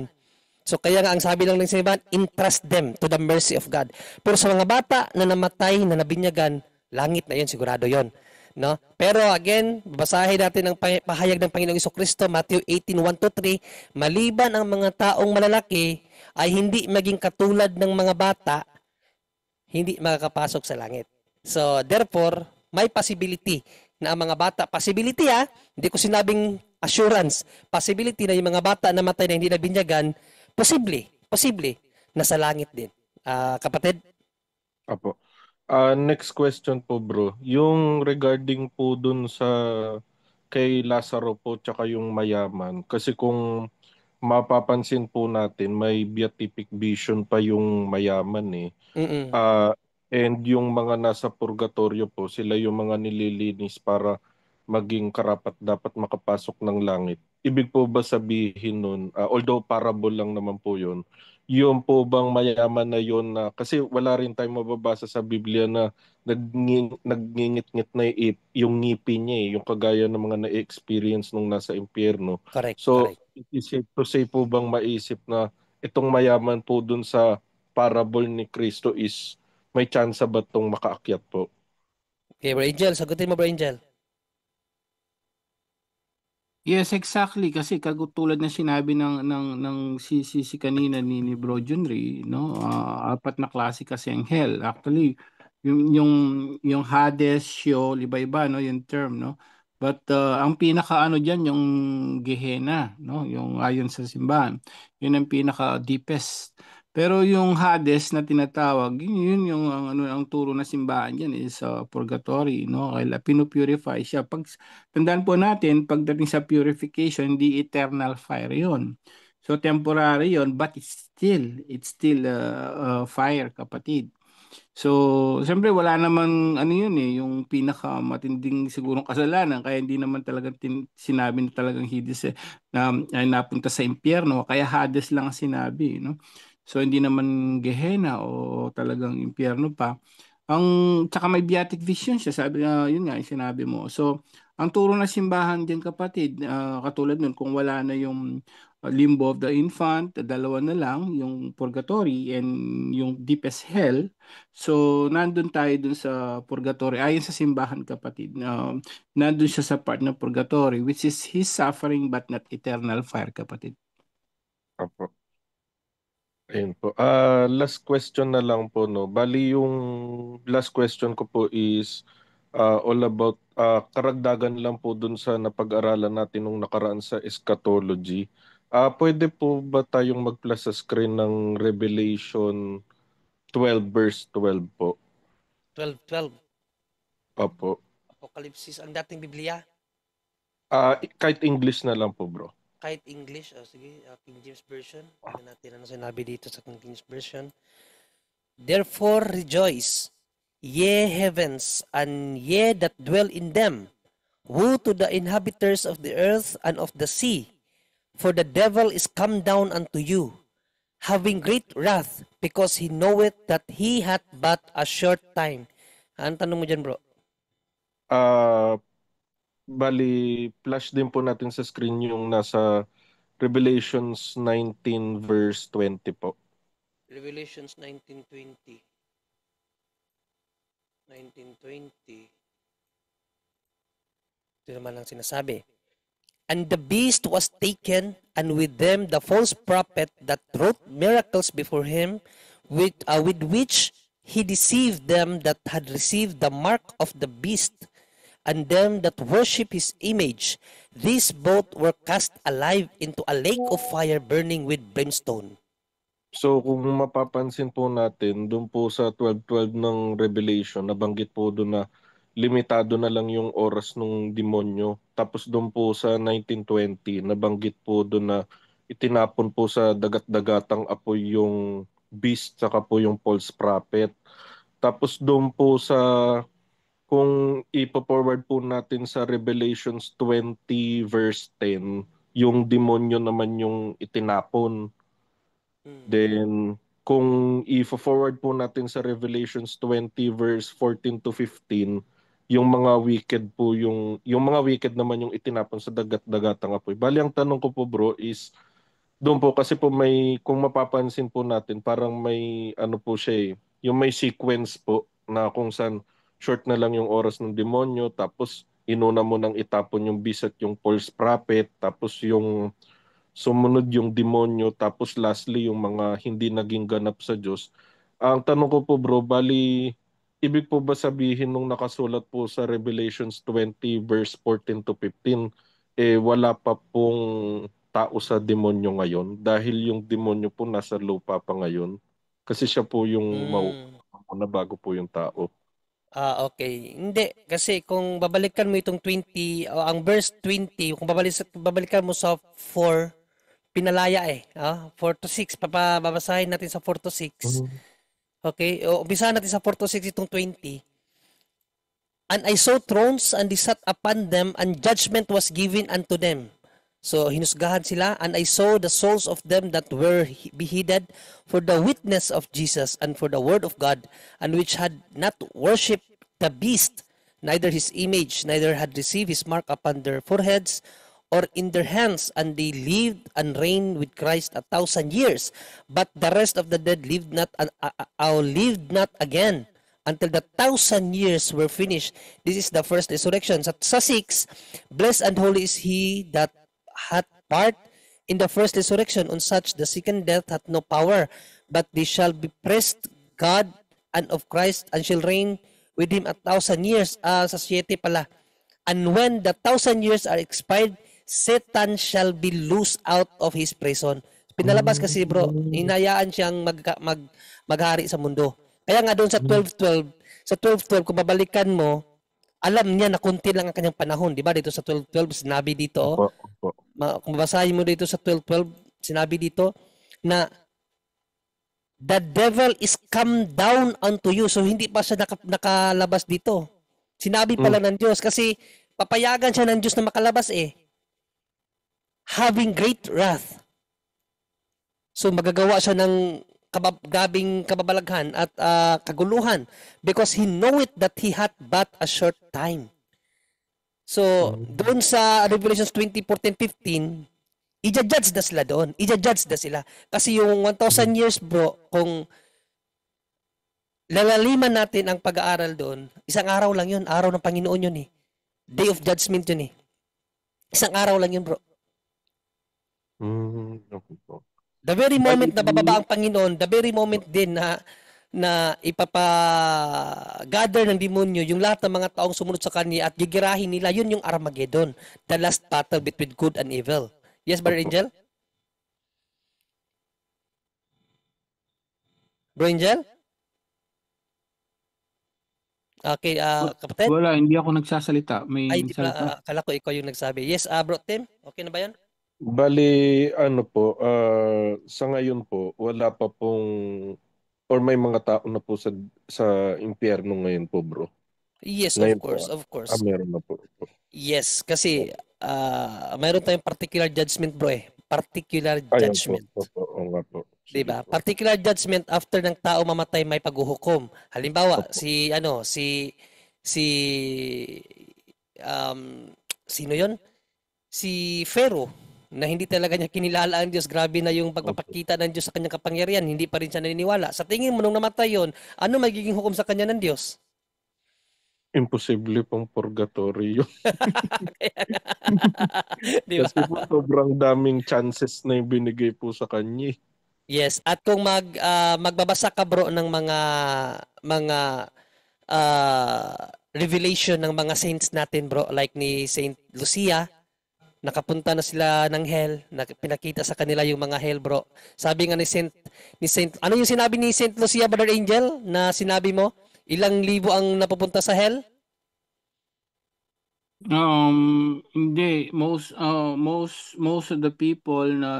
So kaya nga ang sabi lang ng simbahan, entrust them to the mercy of God. Pero sa mga bata na namatay, na nabinyagan, langit na yun, sigurado yun. No? Pero again, basahin natin ang pahayag ng Panginoong Jesucristo, Matthew 18:1-3, maliban ang mga taong malalaki ay hindi maging katulad ng mga bata, hindi makakapasok sa langit. So therefore, may possibility na ang mga bata, possibility hindi ko sinabing assurance, possibility na yung mga bata na namatay na hindi nabinyagan, posible nasa langit din. Kapatid? Opo. Next question po, bro. Yung regarding po dun sa kay Lazaro po tsaka yung mayaman. Kasi kung mapapansin po natin, may beatific vision pa yung mayaman eh. Mm-mm. And yung mga nasa purgatorio po, sila yung mga nililinis para maging karapat dapat makapasok ng langit. Ibig po ba sabihin nun, although parable lang naman po yun, yung po bang mayaman na yun na, kasi wala rin tayong mababasa sa Biblia na nagngingit-ngit na yung ngipin niya yung kagaya ng mga na-experience nung nasa impyerno. Correct, So, correct. is it to say po bang maisip na itong mayaman po dun sa parable ni Kristo is may chance ba itong makaakyat po? Okay, Bro Angel, sagutin mo, Bro Angel. Yes, exactly, kasi kagutulad na sinabi ng si kanina ni Bro Junri, no? Apat na klase kasi ang hell. Actually, yung Hades, Sheol, iba-iba, no, yung term, no? But ang pinaka-ano diyan yung Gehenna, no? Yung ayon sa simbahan. Yun ang pinaka-deepest. Pero yung Hades na tinatawag, yun yung ang turo na simbahan diyan is purgatory, no? Kaya pinupurify siya. Tandaan po natin, pagdating sa purification, hindi eternal fire yun. So temporary yun, but it's still fire, kapatid. So, siyempre wala namang ano yun yung pinakamatinding sigurong kasalanan kaya hindi naman talaga sinabi na talagang Hades na ay napunta sa impyerno kaya Hades lang ang sinabi, no? So hindi naman Gehenna o talagang impyerno pa. Ang tsaka may beatific vision siya, sabi na yun nga yung sinabi mo. So, ang turo ng simbahan din kapatid, katulad nun kung wala na yung limbo of the infant, dalawa na lang, yung purgatory and yung deepest hell. So, nandun tayo dun sa purgatory. Ayon sa simbahan, kapatid, nandun siya sa part ng purgatory, which is his suffering but not eternal fire, kapatid. Opo. Ayun po. Last question na lang po, no. Bali yung last question ko po is all about karagdagan lang po dun sa napag-aralan natin nung nakaraan sa eschatology. Pwede po ba tayong mag-plus sa screen ng Revelation 12 verse 12 po? 12:12. Opo. Apocalypse, ang dating Biblia. Kahit English na lang po, bro. Kahit English, sige, King James Version. Tingnan natin ano sinabi dito sa King James Version. Therefore rejoice, ye heavens, and ye that dwell in them. Woe to the inhabitants of the earth and of the sea, for the devil is come down unto you, having great wrath, because he knoweth that he hath but a short time. Ang tanong mo dyan, bro? Bali, flash din po natin sa screen yung nasa Revelations 19 verse 20 po. Revelations 19:20. 19:20. Ito naman ang sinasabi. And the beast was taken, and with them the false prophet that wrought miracles before him, with which he deceived them that had received the mark of the beast, and them that worship his image. These both were cast alive into a lake of fire burning with brimstone. So kung mapapansin po natin, doon po sa 12:12 ng Revelation, nabanggit po doon na limitado na lang yung oras ng demonyo. Tapos doon po sa 19:20, nabanggit po doon na itinapon po sa dagat-dagatang apoy yung beast saka po yung false prophet. Tapos doon po sa kung ipo-forward po natin sa Revelations 20 verse 10, yung demonyo naman yung itinapon. Then, kung i-forward po natin sa Revelations 20 verse 14 to 15, yung mga wicked po yung mga wicked naman yung itinapon sa dagat-dagatang apoy. Bali, ang tanong ko po, bro, is doon po kasi po may, kung mapapansin po natin, parang may ano po siya yung may sequence po na kung saan short na lang yung oras ng demonyo, tapos inuna mo nang itapon yung beast at yung false prophet, tapos yung sumunod yung demonyo, tapos lastly yung mga hindi naging ganap sa Diyos. Ang tanong ko po, bro, bali, ibig po ba sabihin nung nakasulat po sa Revelations 20 verse 14 to 15, wala pa pong tao sa demonyo ngayon dahil yung demonyo po nasa lupa pa ngayon kasi siya po yung na bago po yung tao. Okay. Hindi. Kasi kung babalikan mo itong 20, ang verse 20, kung babalikan mo sa 4, pinalaya 4 to 6. Babasahin natin sa 4 to 6. Okay. Umpisahan natin sa 4 to 6 itong 20. And I saw thrones, and they sat upon them, and judgment was given unto them. So, hinusgahan sila, and I saw the souls of them that were beheaded for the witness of Jesus and for the word of God, and which had not worshipped the beast, neither his image, neither had received his mark upon their foreheads or in their hands, and they lived and reigned with Christ 1,000 years. But the rest of the dead lived not again until the 1,000 years were finished. This is the first resurrection. Sa 6, blessed and holy is he that hath part in the first resurrection. On such the second death hath no power, but they shall be praised God and of Christ, and shall reign with him 1,000 years. Sa 7 pala, And when the 1,000 years are expired, Satan shall be loosed out of his prison. Pinalabas kasi bro, hinayaan siyang maghari sa mundo. Kaya nga doon sa 12:12, kung babalikan mo, alam niya na kunti lang ang kanyang panahon, di ba? Dito sa 12:12, sinabi dito, kung babasahin mo dito sa 12:12, sinabi dito na the devil is come down unto you. So hindi pa siya nakalabas dito. Sinabi pala ng Diyos kasi papayagan siya ng Diyos na makalabas having great wrath. So magagawa siya ng gabing kababalaghan at kaguluhan because he know it that he had but a short time. So doon sa Revelations 20:14-15, i-judge na sila doon. I-judge na sila. Kasi yung 1,000 years bro, kung lalaliman natin ang pag-aaral doon, isang araw lang yun. Araw ng Panginoon yun Day of Judgment yun Isang araw lang yun bro. Okay po. The very moment na bababa ang Panginoon, the very moment din na ipapa-gather ng demonyo yung lahat ng mga taong sumunod sa kanya at gigirahin nila, yun yung Armageddon. The last battle between good and evil. Yes, Brother Angel? Bro Angel? Okay, kapatid? Wala, hindi ako nagsasalita. May Ay, di salita. pala, akala ko ikaw yung nagsabi. Yes, Bro Tim, okay na ba yan? Bali, ano po, sa ngayon po, wala pa pong, or may mga tao na po sa impyerno ngayon po, bro. Yes, Ngayon of course. meron na po. Yes, kasi mayroon tayong particular judgment, bro Particular Ayun judgment. po. Oo nga po. Sige Diba? po. Particular judgment after ng tao mamatay may paghuhukom. Halimbawa, sino 'yon? Si Pharaoh na hindi talaga niya kinilala ang Diyos. Grabe na yung pagpapakita ng Diyos sa kanyang kapangyarihan. Hindi pa rin siya naniniwala. Sa tingin mo nung namatay yon, ano magiging hukom sa kanya ng Diyos? Imposible pong purgatorio. Diba? Kasi po sobrang daming chances na yung binigay po sa kanya. Yes, at kung magbabasa ka bro ng mga revelation ng mga saints natin bro, like ni Saint Lucia, nakapunta na sila ng hell, pinakita sa kanila yung mga hell bro. Sabi nga ni Saint ano yung sinabi ni Saint Lucia, Brother Angel, na sinabi mo? Ilang libo ang napupunta sa hell? Hindi, most of the people na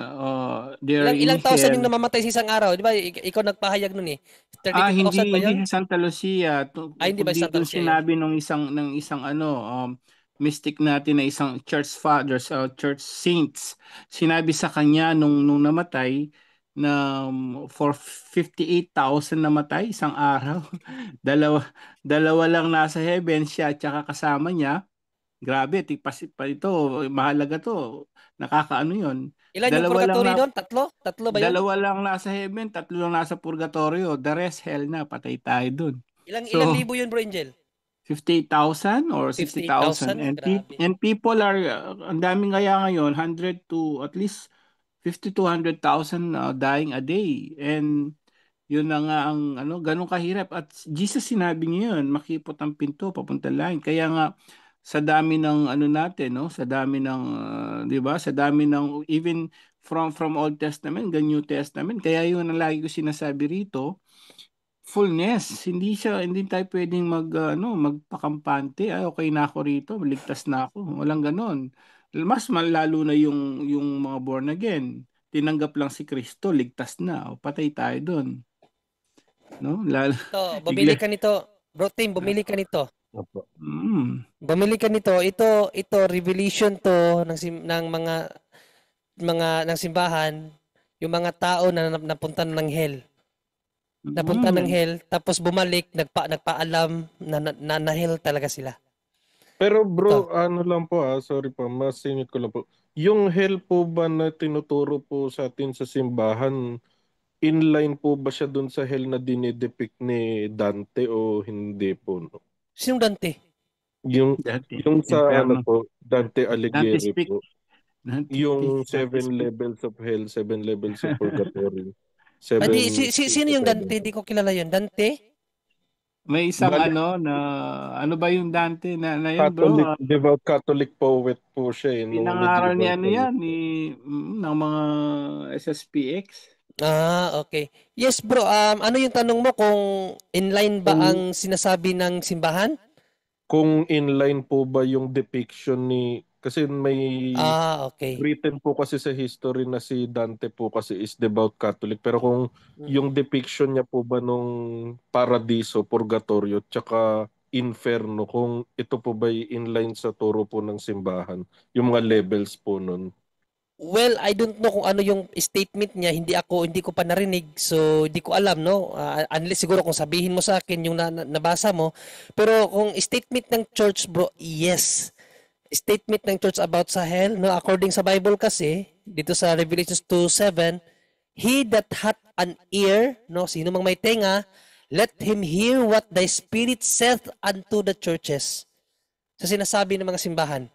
they're Ilang in thousand yung hell. namamatay sa isang araw, di ba? Ikaw nagpahayag nun 32,000 ba yun? Hindi sa Santa Lucia. Hindi ba Kundi Santa yung Lucia yun? sinabi ng isang mystic natin na isang church fathers, church saints. Sinabi sa kanya nung namatay na for 58,000 namatay isang araw. dalawa lang nasa heaven, siya at saka kasama niya. Grabe, tipas pa ito, mahalaga to. Nakakaano 'yon. Ilan yung purgatory doon? Tatlo ba yun? Dalawa lang nasa heaven, 3 lang nasa purgatorio. The rest hell na, patay tayo doon. Ilang libo yun, Bro Angel? 58,000 or 60,000. 58,000? And people are, ang daming kaya ngayon, 100 to at least 50 to 100,000 dying a day. And yun na nga ang ganun kahirap. At Jesus sinabi niya yun, makipot ang pinto, papunta langit. Kaya nga, sa dami ng natin, no? Sa dami ng, 'di ba? Sa dami ng even from Old Testament, New Testament. Kaya yun ang lagi ko sinasabi rito, fullness. Hindi tayo pwedeng magpakampante. Ay, okay na ako rito, ligtas na ako. Walang ganon. Mas malalo na yung mga born again. Tinanggap lang si Kristo, ligtas na. O, patay tayo doon. No? Bumili ka nito. Bro Tim, bumili ka nito. Opo. Bumili ka nito. Ito revelation to ng mga ng simbahan, yung mga tao na napunta ng hell. Napunta ng hell, tapos bumalik, nagpaalam na hell talaga sila. Pero bro, ano lang po sorry po, masingit ko lang po. Yung hell po ba na tinuturo po sa atin sa simbahan, inline po ba siya dun sa hell na dinidepict ni Dante o hindi po? No? Sinong Dante? Yung sa Inferno. po, Dante Alighieri Dante speak. po. Yung 7 levels of hell, 7 levels of purgatory. Sino yung Dante? Hindi ko kilala yun. Dante? May isang Bali, ano ba yung Dante na yun, bro? Catholic, devout Catholic poet po siya nung Pinangaral ni medieval ano times yan, po. ng mga SSPX. Okay. Yes, bro. Ano yung tanong mo kung inline ba Kung ang sinasabi ng simbahan? kung inline po ba yung depiction ni, kasi may Okay. written po kasi sa history na si Dante po kasi is devout Catholic, pero kung yung Mm. depiction niya po ba nung paradiso, purgatorio, tsaka inferno, kung ito po ba inline sa turo po ng simbahan, yung mga levels po nun. Well, I don't know kung ano yung statement niya. Hindi ko pa narinig. So, hindi ko alam, no? Unless siguro kung sabihin mo sa akin yung nabasa mo. Pero kung statement ng church, bro, yes. Statement ng church about sa hell, no? According sa Bible kasi, dito sa Revelation 2:7, he that hath an ear, no? Sino mang may tenga, let him hear what the Spirit saith unto the churches. Sa sinasabi ng mga simbahan.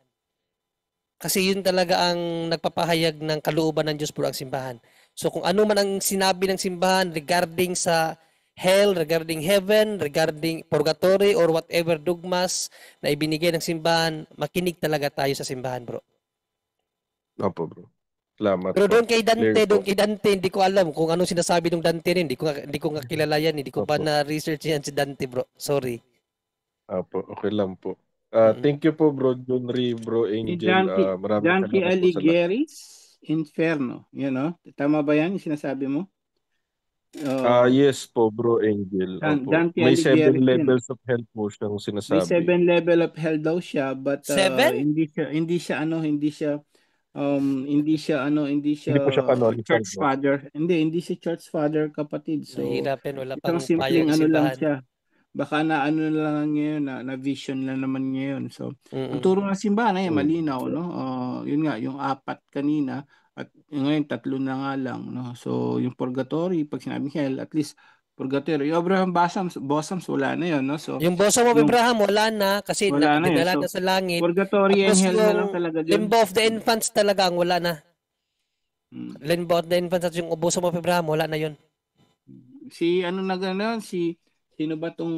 Kasi yun talaga ang nagpapahayag ng kalooban ng Diyos po ang simbahan. So kung ano man ang sinabi ng simbahan regarding sa hell, regarding heaven, regarding purgatory, or whatever dogmas na ibinigay ng simbahan, makinig talaga tayo sa simbahan, bro. Opo, bro. Salamat Pero po. Clear doon po. kay Dante, hindi ko alam kung ano sinasabi ng Dante rin. Hindi ko nga kilala yan. Hindi ko pa Opo. na-research yan si Dante, bro. Sorry. Opo, okay lang po. Mm. Thank you po, Bro Junri, Bro Ni Angel. Maraming Dante salamat po sa lahat. Alighieri's Inferno. Yan, no? Tama ba yan yung sinasabi mo? Yes po, Bro Angel. Opo. Dante May 7 Alighieri's yun. levels of hell po siyang May sinasabi. 7 level of hell daw siya, but 7? hindi siya Hindi po siya canonical, church bro. father. Hindi siya church father, kapatid. So, Nahihirapan. Wala isang pang payag simpleng ng lang simbahan. siya. Baka na na lang ngayon, na vision lang naman ngayon. So, ang Mm-mm. turo ng simbahan ay Mm. malinaw, no? Yun nga, yung 4 kanina at ngayon 3 na nga lang, no? So, yung purgatory, pag sinabing hell, at least purgatory. Yung Abraham Bosoms, wala na yun, no? So, Yung boso mo, yung Abraham, wala na kasi wala na yun. dinala So, na sa langit. purgatory and Tapos hell na lang yung talaga dun. limbo of the infants talaga ang wala na. Hmm. Limbo of the infants at yung boso mo, Abraham, wala na yun. Sino ba tong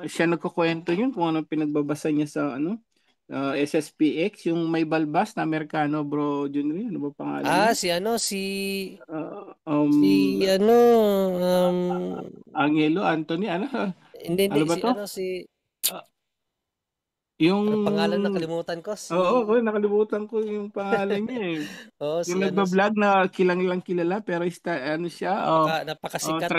siya nagkukwento yun kung anong pinagbabasa niya sa SSPX, yung may balbas na Amerikano, bro Junri, ano ba pangalan niya? Si Uh, si um, ano, Angelo Anthony, hindi, ano ba si to? ano pangalan na Yung kalimutan ko? Oo, nakalimutan ko yung pangalan niya eh. Si Yung nagba-vlog na kilang lang kilala pero siya, napakasikat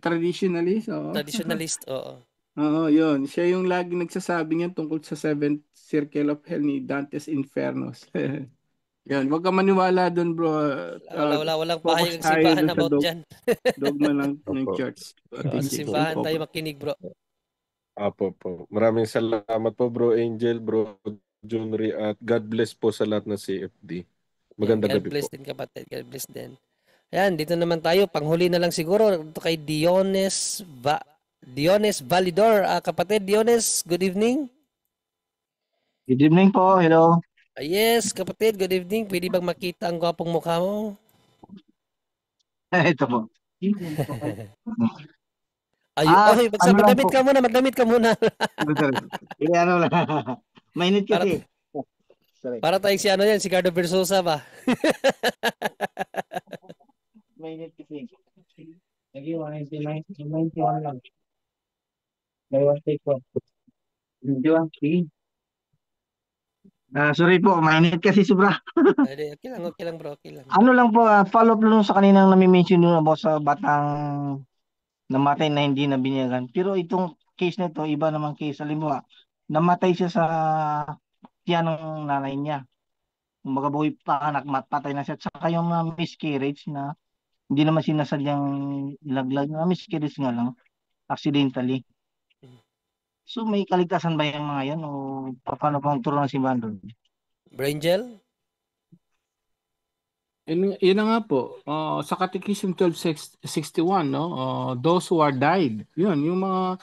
traditionalist, oo. traditionalist, oo. Oo, yun. Siya yung lagi nagsasabi niyan tungkol sa Seventh Circle of Hell ni Dante's Infernos. Yan, wag ka maniwala doon, bro. Walang Focus pahayag ng tayo simbahan doon sa about dyan. dogma ng Opo. church. Sa Thank you. simbahan tayo makinig, bro. Opo po. Maraming salamat po, Bro Angel, Bro Junri, at God bless po sa lahat ng CFD. Magandang God gabi bless po. din, kapatid. God bless din. Ayan, dito naman tayo. Panghuli na lang siguro. Ito kay Diones Validor. Kapatid Diones, good evening. Good evening po, hello. Yes, kapatid, good evening. Pwede bang makita ang gwapong mukha mo? Ito po. Magdamit ka muna, magdamit ka muna. Ano lang. Mainit kasi. Sorry. Para tayong si Cardo Versosa ba? Mainit kasi. Lagi 199, 91 lang. Buy one take one. 91, sige. Sorry po, mainit kasi sobra. Okay lang bro, okay lang. Ano lang po, follow up lang sa kaninang nami-mention nyo about sa batang namatay na hindi na binyagan. Pero itong case na ito, iba namang case. Halimbawa, namatay siya sa tiyan ng nanay niya. Kumbaga buhay pa anak, patay na siya. At saka yung miscarriage na hindi naman sinasadyang ilaglag, na miscarriage nga lang, accidentally. So may kaligtasan ba yung mga yan o paano pang turo ng simbahan doon? Brangel? Yun na nga po, sa Catechism 1261, no, those who are died, yun, yung mga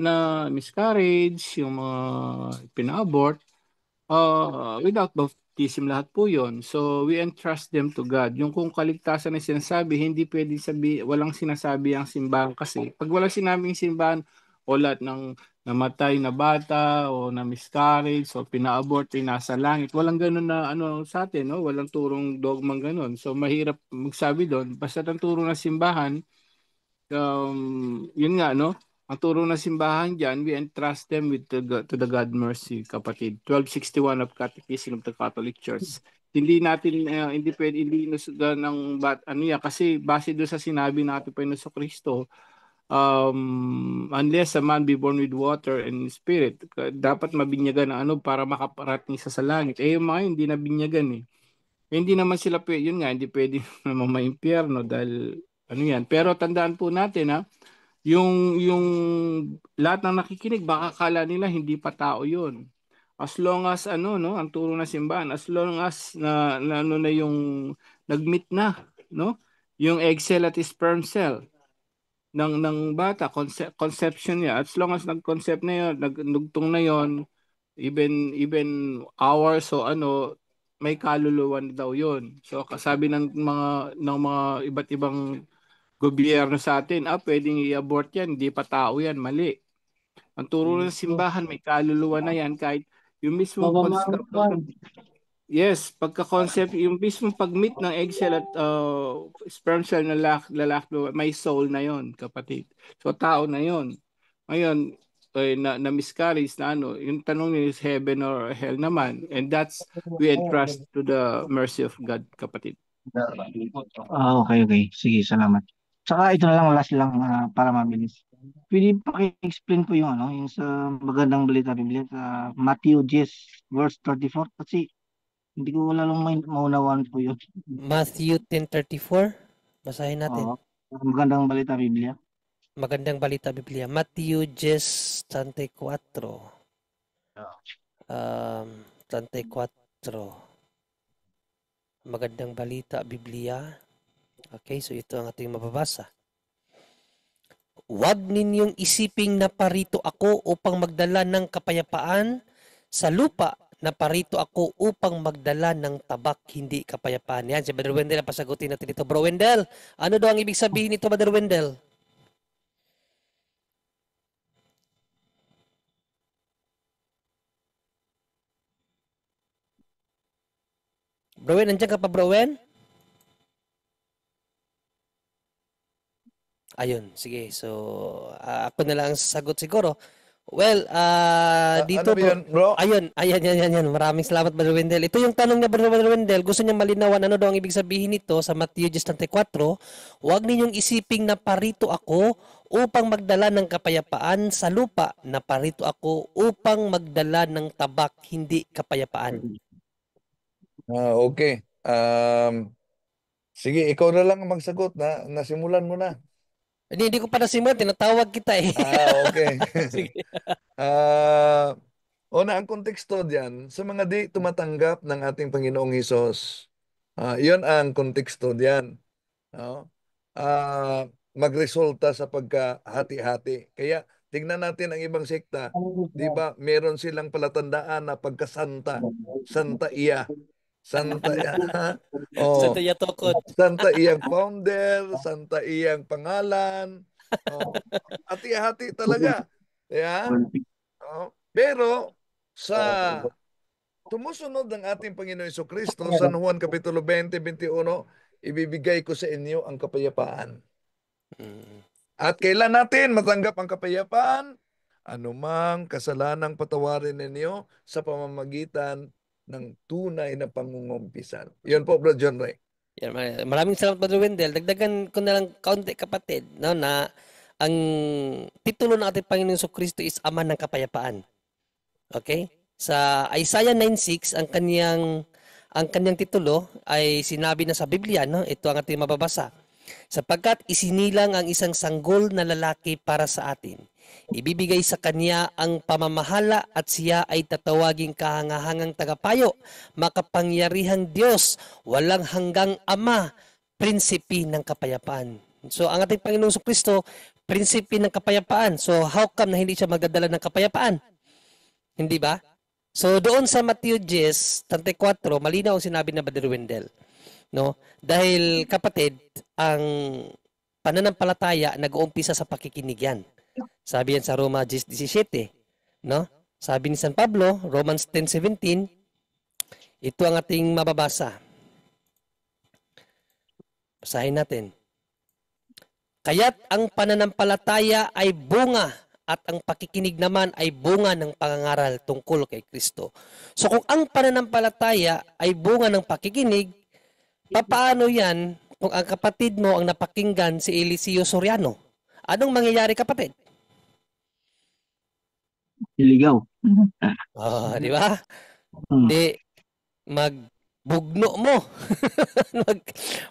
na miscarriage, yung mga pina-abort, without baptism, lahat po yon. So we entrust them to God. Yung kung kaligtasan na sinasabi, hindi pwede walang sinasabi ang simbahan kasi. Pag walang sinabing simbahan, o lahat ng namatay na bata o na miscarriage o pina-abort ay nasa langit. Walang ganun na ano sa atin, no? Walang turong dogmang ganun. So mahirap magsabi doon. Basta ang turo ng simbahan, yun nga, no? Ang turo ng simbahan dyan, we entrust them with to the God mercy, kapatid. 1261 of Catechism of the Catholic Church. Hindi natin, hindi pwede, hindi inusugan ng ano yan, kasi base doon sa sinabi natin pa sa Kristo, unless a man be born with water and spirit, dapat mabinyagan ng ano para makaparating sa langit. Eh, yung mga yun, hindi nabinyagan eh. Hindi naman sila pwede, yun nga, hindi pwede naman maimpyerno dahil ano yan. Pero tandaan po natin ha, yung lahat ng nakikinig baka kala nila hindi pa tao yun. As long as ano no, ang turo ng simbahan, as long as na ano na yung nagmeet na, no? Yung egg cell at sperm cell ng bata, conception niya. As long as nag-concept na yun, nagdugtong na yon, even hours o ano, may kaluluwa na daw yun. So kasabi ng mga iba't ibang gobyerno sa atin, pwedeng i-abort yan, hindi pa tao yan, mali. Ang turo ng simbahan, may kaluluwa na yan kahit yung mismo yes, pagka-concept, yung mismo pag-meet ng egg cell at sperm cell na lalaki, may soul na yon, kapatid. So tao na yon. Ngayon, na miscarriage na ano, yung tanong niya is heaven or hell naman. And that's, we entrust to the mercy of God, kapatid. Okay. Sige, salamat. Saka ito na lang, last lang para mabilis. Pwede paki-explain po yung ano, yung sa magandang balita Biblia sa Matthew 10 verse 34 kasi hindi ko lalong maunawaan po yun. Matthew 10:34. Basahin natin. Magandang balita Biblia. Magandang balita Biblia. Matthew 10:34. 34. Magandang balita Biblia. Okay, so ito ang ating mababasa. Huwag ninyong isiping na parito ako upang magdala ng kapayapaan sa lupa, na parito ako upang magdala ng tabak, hindi kapayapaan. Yan, si Brother Wendell, pasagutin natin ito. Bro Wendell, ano daw ang ibig sabihin nito, Brother Wendell? Browen, nandiyan ka pa, Browen? Ayun, sige. So, ako na lang ang sasagot siguro. Well, dito ano ba yun, bro? Ayun. Maraming salamat, Brother Wendell. Ito yung tanong niya, Brother Wendell. Gusto niya malinawan ano daw ang ibig sabihin nito sa Matthew 10:34. Huwag ninyong isiping na parito ako upang magdala ng kapayapaan sa lupa, na parito ako upang magdala ng tabak, hindi kapayapaan. Okay. Sige, ikaw na lang ang magsagot na nasimulan mo na. Hindi ko pa nasimulan, tinatawag kita eh. Okay. Sige. Una, ang konteksto diyan, sa mga di tumatanggap ng ating Panginoong Hesus, yun ang konteksto diyan. Magresulta sa pagkahati-hati. Kaya tingnan natin ang ibang sekta. Di ba, meron silang palatandaan na pagkasanta. Santa Iya. Santa Santa Tokod. Santa Iyang founder, Santa Iyang pangalan. Hati-hati talaga. Yan. Pero sa tumusunod ng ating Panginoon Jesucristo, San Juan Kapitulo 20:21, ibibigay ko sa inyo ang kapayapaan. At kailan natin matanggap ang kapayapaan? Anumang kasalanang patawarin ninyo sa pamamagitan ng tunay na pangungumpisan. Yun po, Bro John Ray. Maraming salamat, Brother Wendell. Dagdagan ko na lang kaunti, kapatid, no, na ang titulo ng ating Panginoon Jesucristo is Ama ng Kapayapaan. Okay? Sa Isaiah 9:6, ang kanyang titulo ay sinabi na sa Biblia, no? Ito ang ating mababasa. Sapagkat isinilang ang isang sanggol na lalaki para sa atin. Ibibigay sa kanya ang pamamahala at siya ay tatawaging kahangahangang tagapayo, makapangyarihang Diyos, walang hanggang Ama, prinsipe ng kapayapaan. So ang ating Panginoong Jesucristo, prinsipe ng kapayapaan. So how come na hindi siya magdadala ng kapayapaan? Hindi ba? So doon sa Matthew 10:34, malinaw ang sinabi na Brother Wendell, no? Dahil kapatid, ang pananampalataya nag-uumpisa sa pakikinig yan. Sabi yan sa Roma 10:17, no? Sabi ni San Pablo, Romans 10:17, ito ang ating mababasa. Basahin natin. Kaya't ang pananampalataya ay bunga at ang pakikinig naman ay bunga ng pangangaral tungkol kay Kristo. So kung ang pananampalataya ay bunga ng pakikinig, papaano yan kung ang kapatid mo ang napakinggan si Eliseo Soriano? Anong mangyayari, kapatid? Iligaw. Di ba? Di magbugno mo.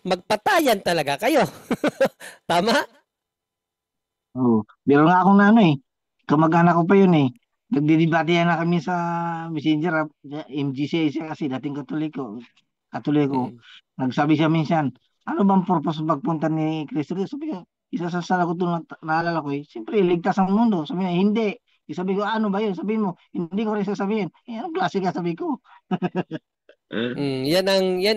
Magpatayan talaga kayo. Tama? Oo. Meron nga akong ano kamag-anak ko pa yun Nagdidebate na kami sa Messenger, MGC siya kasi dating Katoliko. Nagsabi siya minsan, ano bang purpose magpunta ni Kristo? Sabi ko, isa sa sagot na naalala ko siyempre, ligtas ang mundo. Sabi niya, hindi. Sabi ko, ano ba yun? Sabihin mo, hindi ko rin sasabihin. Anong klase ka, sabi ko. Yan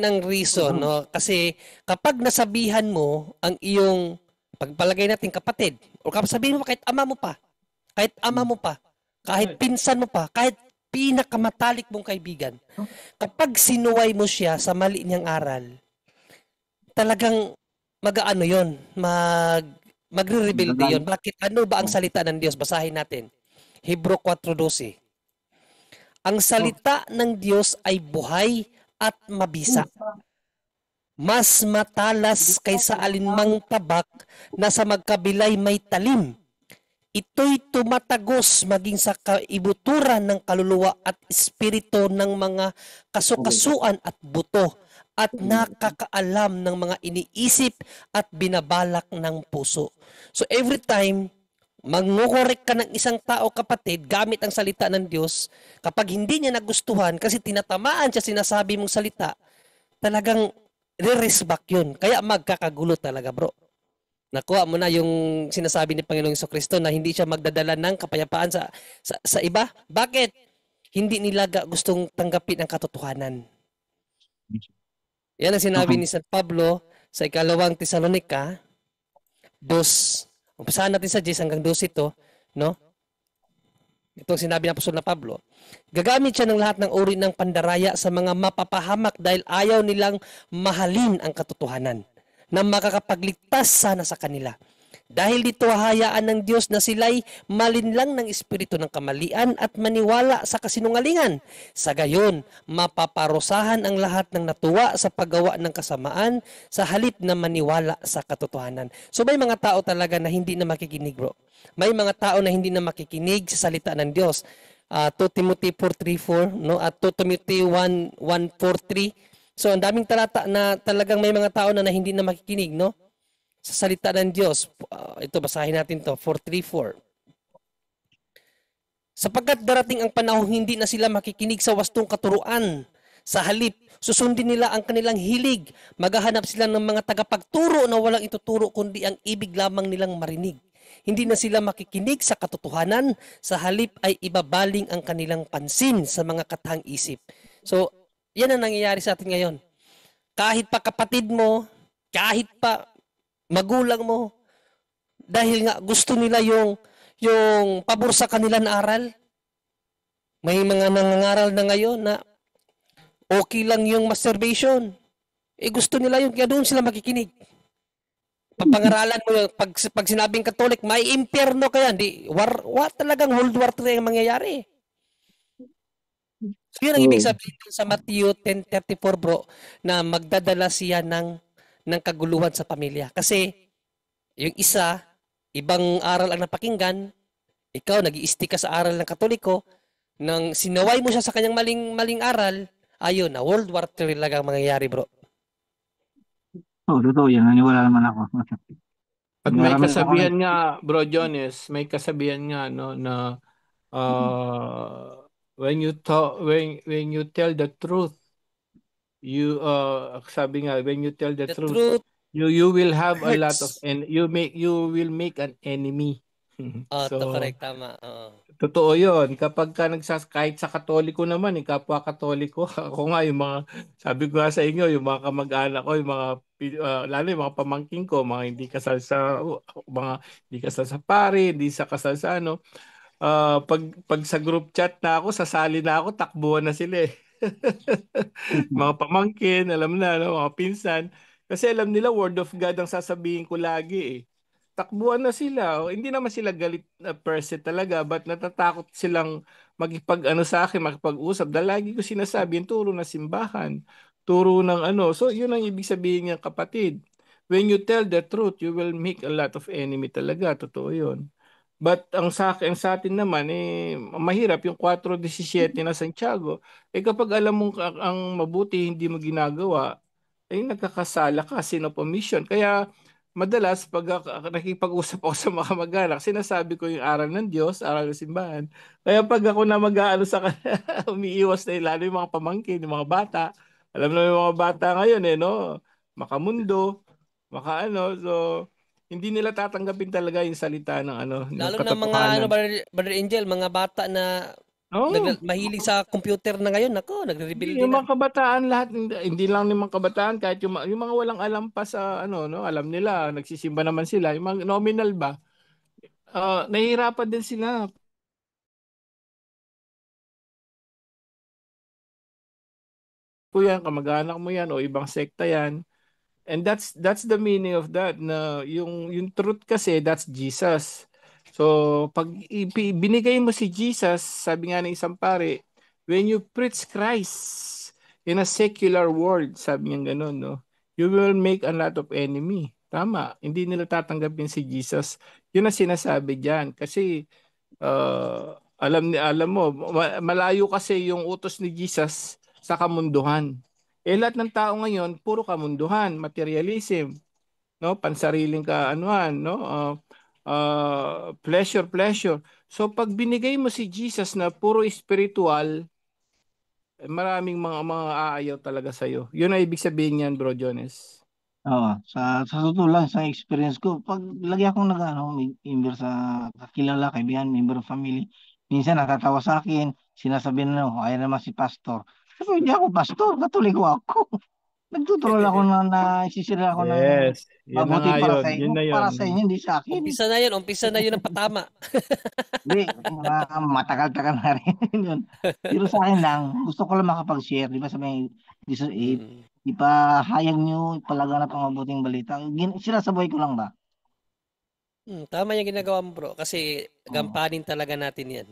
ang reason, no? Kasi kapag nasabihan mo ang iyong pagpalagay natin kapatid, o kapag sabihin mo kahit ama mo pa, kahit pinsan mo pa, kahit pinakamatalik mong kaibigan, kapag sinuway mo siya sa mali niyang aral, talagang mag-ano yun, magre-rebelde yun. Bakit? Ano ba ang salita ng Diyos? Basahin natin. Hebrew 4:12. Ang salita ng Diyos ay buhay at mabisa. Mas matalas kaysa alinmang tabak na sa magkabilay may talim. Ito'y tumatagos maging sa kaibuturan ng kaluluwa at espiritu ng mga kasukasuan at buto at nakakaalam ng mga iniisip at binabalak ng puso. So every time mangukorek ka ng isang tao, kapatid, gamit ang salita ng Diyos, kapag hindi niya nagustuhan kasi tinatamaan siya sinasabi mong salita, talagang re-resback yun. Kaya magkakagulo talaga, bro. Nakuha mo na yung sinasabi ni Panginoong Jesucristo na hindi siya magdadala ng kapayapaan sa iba. Bakit? Hindi nila gustong tanggapin ang katotohanan. Yan ang sinabi ni San Pablo sa 2 Tesalonica 2. Umpisahan natin sa 10 hanggang 12 ito, no? Ito ang sinabi ng Apostol na Pablo. Gagamit siya ng lahat ng uri ng pandaraya sa mga mapapahamak dahil ayaw nilang mahalin ang katotohanan na makakapagligtas sana sa kanila. Dahil dito hayaan ng Diyos na sila'y malinlang ng espiritu ng kamalian at maniwala sa kasinungalingan. Sa gayon, mapaparusahan ang lahat ng natuwa sa paggawa ng kasamaan sa halip na maniwala sa katotohanan. So may mga tao talaga na hindi na makikinig, bro. May mga tao na hindi na makikinig sa salita ng Diyos. 2 Timothy 4:3-4, no? At 2 Timothy 1:1-4-3. So, ang daming talata na talagang may mga tao na hindi na makikinig, no? Sa salita ng Diyos. Ito, basahin natin to 4:3-4. Sapagkat darating ang panahon hindi na sila makikinig sa wastong katuruan. Sa halip, susundin nila ang kanilang hilig. Maghahanap sila ng mga tagapagturo na walang ituturo kundi ang ibig lamang nilang marinig. Hindi na sila makikinig sa katotohanan. Sa halip ay ibabaling ang kanilang pansin sa mga katahang isip. So, yan ang nangyayari sa atin ngayon. Kahit pa kapatid mo, kahit pa magulang mo, dahil nga gusto nila yung pabor sa kanila na aral. May mga nangangaral na ngayon na okay lang yung masturbation. Gusto nila yun, kaya doon sila makikinig. Papangaralan mo, pag sinabing Katolik, may impyerno kaya. Talagang World War III ang mangyayari. So yun ang ibig sabihin sa Matthew 10:34, bro, na magdadala siya ng kaguluhan sa pamilya. Kasi yung isa, ibang aral ang napakinggan, ikaw nag-i-stick ka sa aral ng Katoliko, nang sinaway mo siya sa kanyang maling aral, ayun na, World War III talaga ang mangyayari, bro. Totoo yan. Naniwala naman ako. At may kasabihan nga, Bro Jones, may kasabihan nga no na when you tell the truth, sabi nga, when you tell the truth, you will have a lot of, and you will make an enemy. To So, correct, tama. Oo. totoo yun. Kapag ka kahit sa Katoliko naman, kapwa Katoliko, ako nga yung mga, sabi ko nga sa inyo, yung mga kamag-anak ko, yung mga, lalo yung mga pamangking ko, mga hindi kasal sa, mga hindi kasal sa pare, hindi sa kasal sa ano, pag sa group chat na ako, sasali na ako, takbuhan na sila eh. Mga pamangkin, alam na, no? Mga pinsan. Kasi alam nila, word of God ang sasabihin ko lagi eh. Takbuhan na sila. O, hindi naman sila galit na per se talaga, but natatakot silang makipag-ano sa akin, makipag-usap. Dahil lagi ko sinasabi, yung turo ng simbahan, turo ng ano. So, yun ang ibig sabihin niya, kapatid. When you tell the truth, you will make a lot of enemy talaga. Totoo yun. But sa atin naman mahirap yung 4:17 na Santiago. Kapag alam mong ang mabuti hindi mo ginagawa, nagkakasala ka, sin of omission. Kaya madalas pag nakipag-usap ako sa mga kamag-anak, sinasabi ko yung aral ng Diyos, aral ng simbahan. Kaya pag ako na mag-aano sa kanila, umiiwas na lalo yung mga pamangkin, yung mga bata. Alam na yung mga bata ngayon no? Makamundo, makaano. So hindi nila tatanggapin talaga yung salita ng ng Lalo na mga ano, katotohanan. Brother Angel, mga bata na Oo. mahilig sa computer na ngayon, ako, nagre-rebelde Yung na. mga kabataan lahat, hindi lang ng mga kabataan, kahit yung mga walang alam pa sa no, alam nila, nagsisimba naman sila, yung mga nominal ba, nahihirapan din sila. Yan, kamag-anak mo yan o ibang sekta yan. And that's the meaning of that na yung truth kasi that's Jesus. So pag binigay mo si Jesus, sabi nga ng isang pare, when you preach Christ in a secular world, sabi niya gano'n, no, you will make a lot of enemy. Tama, hindi nila tatanggapin si Jesus. Yun ang sinasabi diyan kasi alam mo, malayo kasi yung utos ni Jesus sa kamunduhan. Lahat ng tao ngayon, puro kamunduhan, materialism, no? Pansariling ka anuhan, no? Pleasure, pleasure. So pag binigay mo si Jesus na puro spiritual, maraming mga aayaw talaga sa iyo. Yun ang ibig sabihin niyan, Bro Jones. Oo, sa totoo lang, sa experience ko, pag lagi akong member sa kakilala, kaibigan, member of family, minsan natatawa sa akin, sinasabihin ayan naman si pastor. Pero hindi ako pastor, katoliko ako. Nagtutuloy ako isisira ako ng Yes, yun na mabuti nga para yun. sa Yun inyo, na yun. para sa inyo, hindi sa akin. Umpisa na yun ang patama. Hindi, matagal-tagal na rin yun. Pero sa akin lang, gusto ko lang makapag-share, di ba sabi, Mm. ipahayag nyo, ipalaganap ang mabuting balita. Sinasabuhay ko lang ba? Tama yung ginagawa mo, bro. Kasi Oo. gampanin talaga natin yan.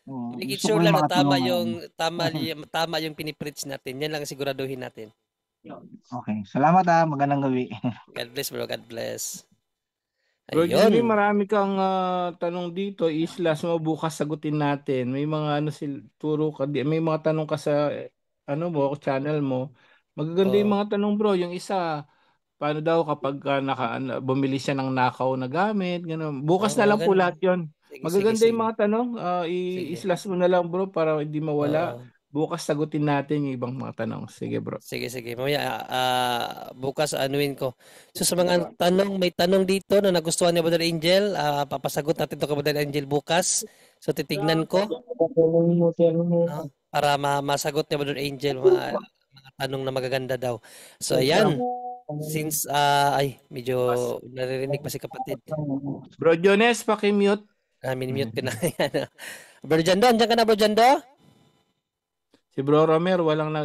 Make it Gusto ko sure rin lang na makatulong. tama yung pinipreach natin. Yan lang ang siguraduhin natin. Okay, salamat magandang gabi. God bless, bro. God bless. Bro Jimmy, Ayun. marami kang tanong dito. Islas mo bukas sagutin natin. May mga turo ka, may mga tanong ka sa channel mo. Magaganda yung Oh, mga tanong bro. Yung isa, paano daw kapag bumili siya ng nakaw na gamit, gano'n. Bukas na lang po maganda. lahat 'yon. Sige, sige, Magaganda yung sige. mga tanong. Sige. I-islas mo na lang bro para hindi mawala. Oo. Bukas sagutin natin yung ibang mga tanong. Sige bro. Sige, sige. Mamaya, bukas anuin ko. So sa mga tanong, may tanong dito na nagustuhan ni Brother Angel. Papasagot natin ito kay Brother Angel bukas. So titignan ko para masagot ni Brother Angel mga tanong na magaganda daw. So ayan. Since, medyo naririnig pa si kapatid. Bro Jones, paki-mute. Minimute ko na yan. Bro Jando, andyan ka na, Bro Jando? Si Bro Romer, walang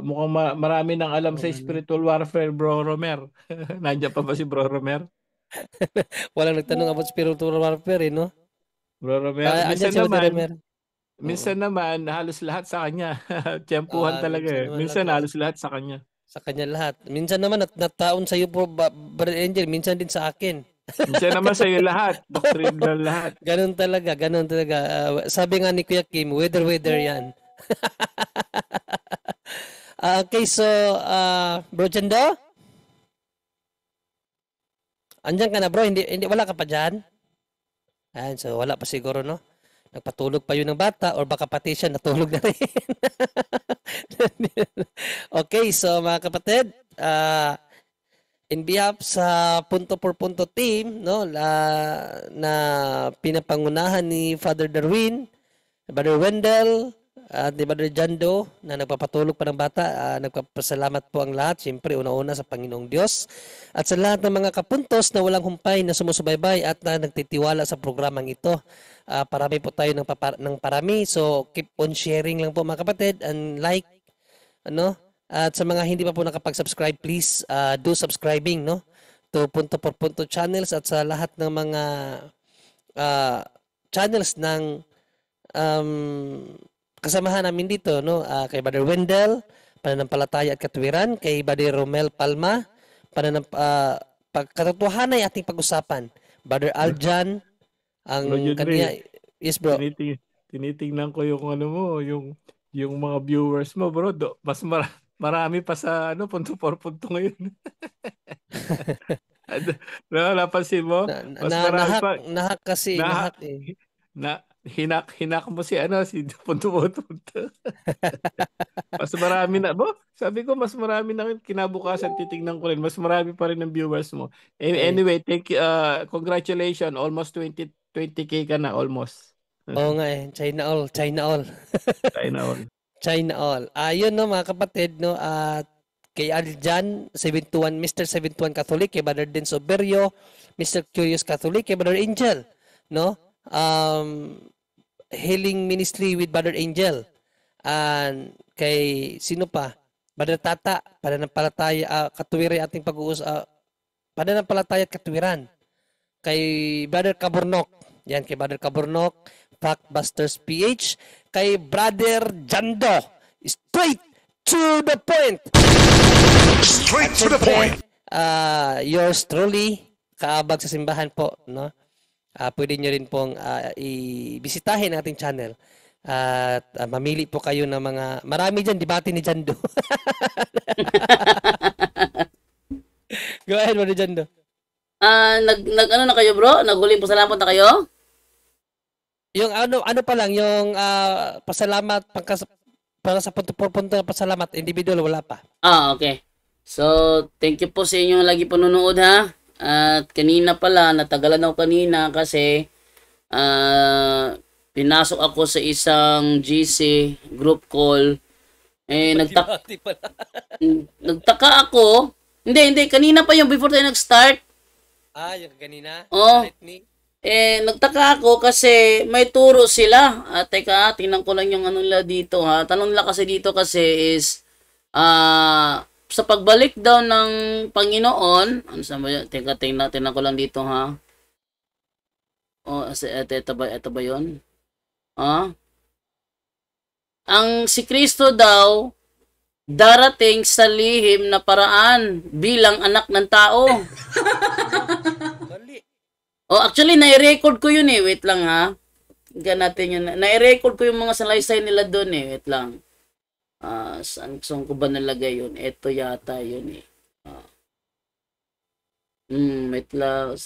mukhang marami nang alam sa spiritual warfare, Bro Romer. Nandiyan pa ba si Bro Romer? Walang nagtanong about spiritual warfare, no? Bro Romer, Andyan si Brother Romer. minsan naman halos lahat sa kanya. Tiyempuhan talaga Minsan eh. naman Minsan lang, halos lahat sa kanya. sa kanya lahat. Minsan naman nataon sa iyo po, Brother Angel, minsan din sa akin. Minsan naman sa iyo lahat, doctrinal lahat. Ganun talaga, ganun talaga. Sabi nga ni Kuya Kim, weather yan. Okay, so, Bro Jando? Andyan ka na, bro? Hindi, wala ka pa dyan? Ayan, so wala pa siguro, no? Nagpatulog pa yun ng bata or baka pati siya natulog na rin. Okay, so mga kapatid, in behalf sa Punto por Punto team, no, na pinapangunahan ni Father Darwin, Brother Wendell, at ni Brother Jando na nagpapatulog pa ng bata, nagpapasalamat po ang lahat, siyempre una-una sa Panginoong Diyos at sa lahat ng mga kapuntos na walang humpay na sumusubaybay at na nagtitiwala sa programang ito. Parami po tayo ng parami, so keep on sharing lang po mga kapatid and like, ano, at sa mga hindi pa po nakapag-subscribe, please do subscribing, no, to Punto por Punto channels at sa lahat ng mga channels ng kasamahan namin dito, no, kay Brother Wendell, Pananampalataya at Katuwiran, kay Brother Romel Palma, Katotohanan ay ating pag-usapan, Brother Aljan, ang Bro Jun kanya, Ray, yes bro, tinitingnan ko yung ano mo, yung mga viewers mo, bro. Mas marami pa sa punto por punto ngayon. Napansin mo? Mas marami pa. nahak kasi, Na, nahak eh. hinak mo si punto por punto. Mas marami na, bro. Sabi ko, mas marami na kinabukasan, titingnan ko rin. Mas marami pa rin ang viewers mo. Anyway, thank you. Congratulations. Almost 20K ka na, almost. Oo nga eh, China all. China all. China all. Ayun no mga kapatid, no, at kay Aljan 721, Mr. 721 Catholic, kay Brother Den Soberio, Mr. Curious Catholic, kay Brother Angel, no? Healing Ministry with Brother Angel. And kay sino pa? Brother Tata, Pananampalataya, Katuwiran ating pag-uusap, Pananampalataya at Katuwiran. Kay Brother Kaburnok, yan kay Brother Kaburnok, Factbusters PH, kay Brother Jando, straight to the point. Straight to the point. Yours truly, kaabag sa simbahan po, no? Pwede nyo rin pong ibisitahin ang ating channel. At mamili po kayo ng mga, marami dyan, debate ni Jando. Go ahead, Brother Jando. Ano na kayo, bro? Naghuling pasalamat na kayo? Yung ano pa lang, yung pasalamat para sa punto por punto na pasalamat, individual wala pa. Okay. So, thank you po sa inyong lagi panonood ha. At kanina pala, natagalan ako kanina kasi pinasok ako sa isang GC group call. Nagtaka ako. Hindi, kanina pa yung before tayo nag-start. Yung kanina? Oh. Nagtaka ako kasi may turo sila. Teka, tingnan ko lang yung ano nila dito ha. Tanong nila kasi dito kasi is sa pagbalik daw ng Panginoon, ano sa ba yun? Teka, tingnan ko lang dito ha. Ito ba yun? Ang si Kristo daw darating sa lihim na paraan bilang anak ng tao. Actually, nai-record ko yun eh. Wait lang ha. Hinggan natin yun. Nai-record ko yung mga salaysay nila doon eh. Wait lang. Saan ko ba nalagay yun? Ito yata yun eh. Wait lang.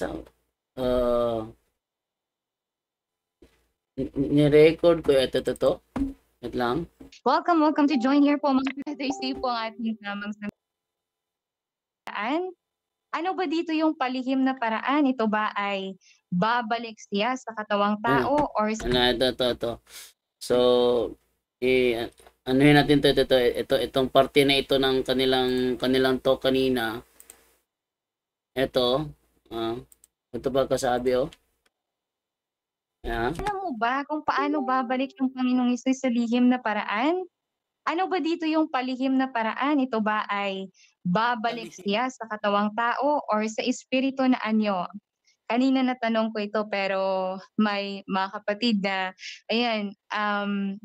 Ni-record ko. Ito. Wait lang. Welcome to join here po mga Thursday po ang ating tamang sandaan. Ano ba dito yung palihim na paraan? Ito ba ay babalik siya sa katawang tao or sa... Ito. So, anuhin natin itong parte na ito ng kanilang talk kanina. Ito ba kasabi Yeah. Alam mo ba kung paano babalik yung Panginoong Hesus sa lihim na paraan? Ano ba dito yung palihim na paraan? Ito ba ay babalik siya sa katawang tao or sa espiritu na anyo? Kanina natanong ko ito pero may mga kapatid na,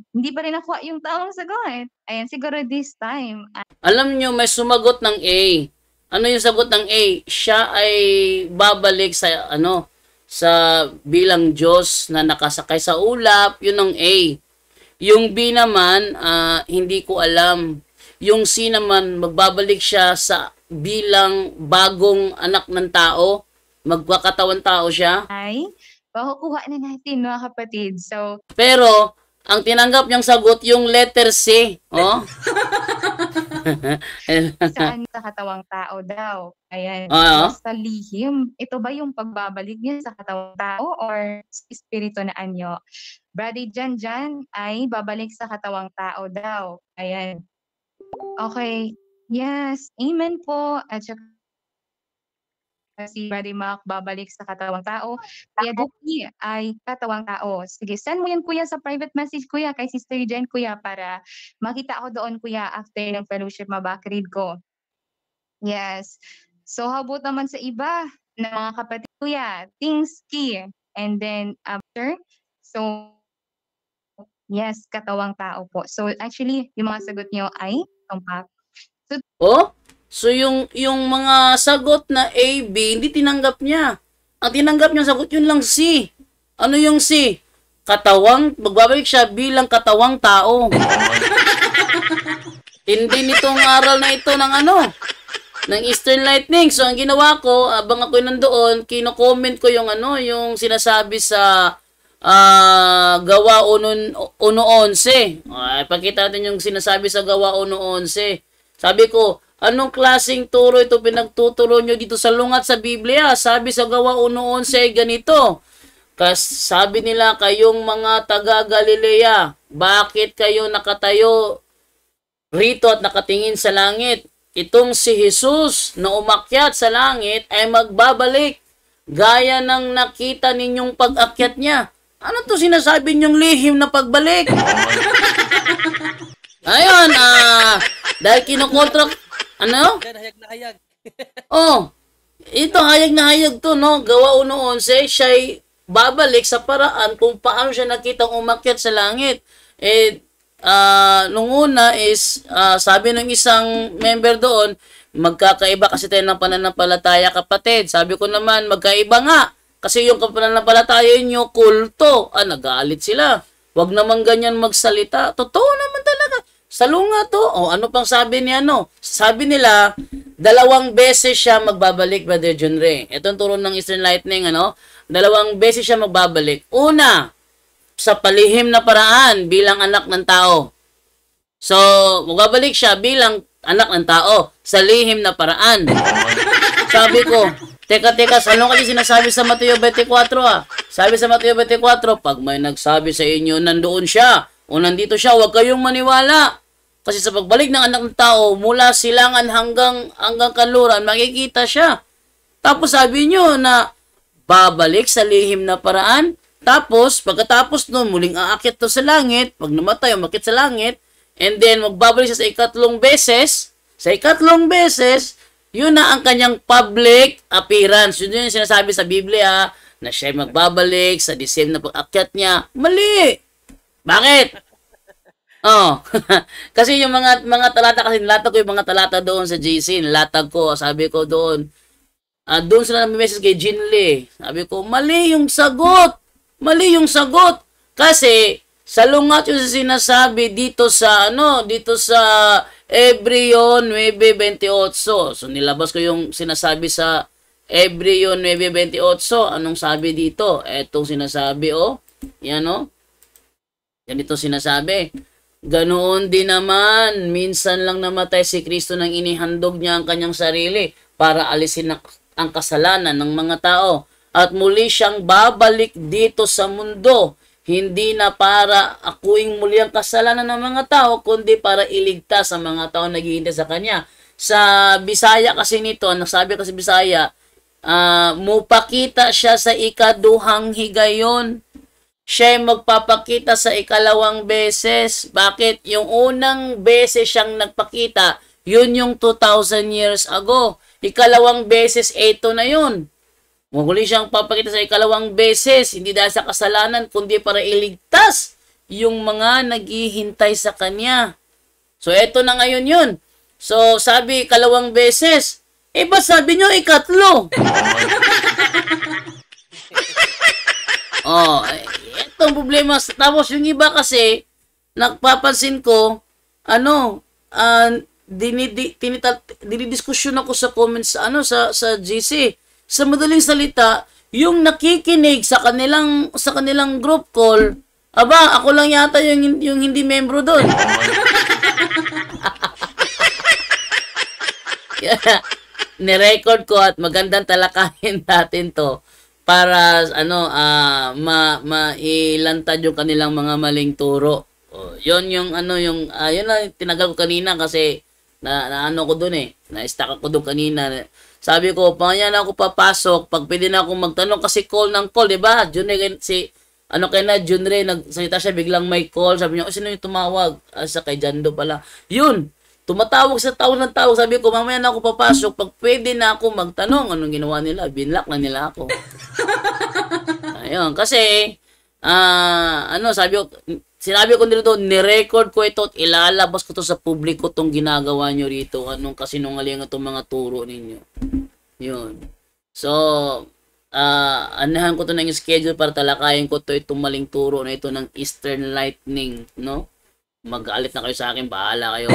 hindi pa rin nakuha yung tamang sagot. Ayan, siguro this time. Alam nyo, may sumagot ng A. Ano yung sagot ng A? Siya ay babalik sa sa bilang Diyos na nakasakay sa ulap, yun ang A. Yung B naman, hindi ko alam. Yung C naman, magbabalik siya sa bilang bagong anak ng tao. Magkakatawan tao siya. Ay, makukuha na natin mga kapatid. So, pero, ang tinanggap niyang sagot, yung letter C. Saan sa katawang tao daw? Ayan. Oo. Sa lihim. Ito ba yung pagbabalik niya sa katawang tao or sa espiritu na anyo? Brother Jan ay babalik sa katawang tao daw. Ayan. Okay. Yes. Amen po. At saka si Brother Mac babalik sa katawang tao. Kuya Duki ay katawang tao. Sige, send mo yan kuya sa private message kuya kay Sister Jen kuya para makita ako doon kuya after ng fellowship mabakread ko. Yes. So how about naman sa iba na mga kapatid kuya? Things key. And then after, so yes, katawang tao po. So actually, yung mga sagot niyo ay tumpak. Oh? So yung mga sagot na A, B, hindi tinanggap niya. Ang tinanggap niya sagot yun lang C. Ano yung C? Magbabalik siya bilang katawang tao. Hindi nitong aral na ito ng Eastern Lightning. So ang ginawa ko, abang ako nandoon, kino-comment ko yung yung sinasabi sa Gawa 1:11. Pakita natin yung sinasabi sa Gawa 1:11. Sabi ko, anong klaseng turo ito pinagtuturo nyo dito sa lungat sa Biblia? Sabi sa Gawa 1:11 ganito. Sabi nila, kayong mga taga Galilea, bakit kayo nakatayo rito at nakatingin sa langit? Itong si Jesus na umakyat sa langit ay magbabalik gaya ng nakita ninyong pag-akyat niya. Ano to sinasabi ninyong lihim na pagbalik? Ayun, dahil kinukontra, Hayag na hayag. Ito hayag na hayag to, no? Gawa 1:11, siya'y babalik sa paraan kung paano siya nakitang umakyat sa langit. Nung una is, sabi ng isang member doon, magkakaiba kasi tayo ng pananampalataya kapatid. Sabi ko naman, magkaiba nga. Kasi yung pananampalataya nyo, kulto. Nagalit sila. Wag naman ganyan magsalita. Totoo naman talaga. Salunga to. Ano pang sabi niya, Sabi nila, 2 beses siya magbabalik, Brother John Ray. Ito ang turo ng Eastern Lightning, 2 beses siya magbabalik. Una, sa palihim na paraan bilang anak ng tao. So, magbabalik siya bilang anak ng tao sa lihim na paraan. Sabi ko, teka, ano kasi sinasabi sa Mateo 24 Sabi sa Mateo 24, pag may nagsabi sa inyo, nandoon siya o nandito siya, huwag kayong maniwala. Kasi sa pagbalik ng anak ng tao, mula silangan hanggang kanluran, makikita siya. Tapos sabi nyo na babalik sa lihim na paraan. Tapos, pagkatapos nun, muling aakyat to sa langit. Pag namatay, umakyat sa langit. And then, magbabalik siya sa 3 beses. Sa 3 beses, yun na ang kanyang public appearance. Yun yung sinasabi sa Biblia na siya magbabalik sa the same na pag-akyat niya. Mali! Bakit? Kasi yung mga talata, kasi nilatag ko yung mga talata doon sa JC. Nilatag ko, sabi ko doon. Doon sila nami-message kay Jean Lee. Sabi ko, mali yung sagot. Mali yung sagot. Kasi, sa lungat yung sinasabi dito sa Hebreo 9:28. So, nilabas ko yung sinasabi sa Hebreo 9:28. Anong sabi dito? Etong sinasabi, yan, ganito sinasabi. Ganoon din naman, minsan lang namatay si Kristo nang inihandog niya ang kanyang sarili para alisin ang kasalanan ng mga tao. At muli siyang babalik dito sa mundo. Hindi na para akuing muli ang kasalanan ng mga tao, kundi para iligtas ang mga tao na naghihintay sa kanya. Sa Bisaya kasi nito, nasabi kasi Bisaya, mupakita siya sa ikaduhang higayon. Siya magpapakita sa 2 beses. Bakit? Yung unang beses siyang nagpakita, yun yung 2,000 years ago. 2 beses, ito na yun. Muli siyang papakita sa 2 beses, hindi dahil sa kasalanan, kundi para iligtas yung mga naghihintay sa kanya. So, ito na ngayon yun. So, sabi 2 beses, ba sabi nyo 3? Itong problema. Tapos yung iba kasi, nagpapansin ko, dinidiskusyon ako sa comments sa GC. Sa madaling salita, yung nakikinig sa kanilang group call, ako lang yata yung hindi membro doon. Ni-record ko at magandang talakayin natin to para mailantad yung kanilang mga maling turo. Yon yung yun na tinagal ko kanina kasi na ko doon na-stuck ako doon kanina. Sabi ko, pangyan ako papasok, pag pwede na akong magtanong kasi call ng call, di ba? Junre, Junre, nagsalita siya, biglang may call, sabi niya, sino yung tumawag? Sa kay Jando pala. Yun, tumatawag sa tawag ng tawag, sabi ko, mamaya na ako papasok, pag pwede na ako magtanong, anong ginawa nila? Binlock na nila ako. Ayun, kasi, sinabi ko nito, ni-record ko ito at ilalabas ko to sa publiko tong ginagawa nyo rito. Anong kasinungalingan itong mga turo ninyo. Yun. So, anahan ko to ng schedule para talakayin ko to itong maling turo na ito ng Eastern Lightning, no? Mag-aalit na kayo sa akin, bahala kayo.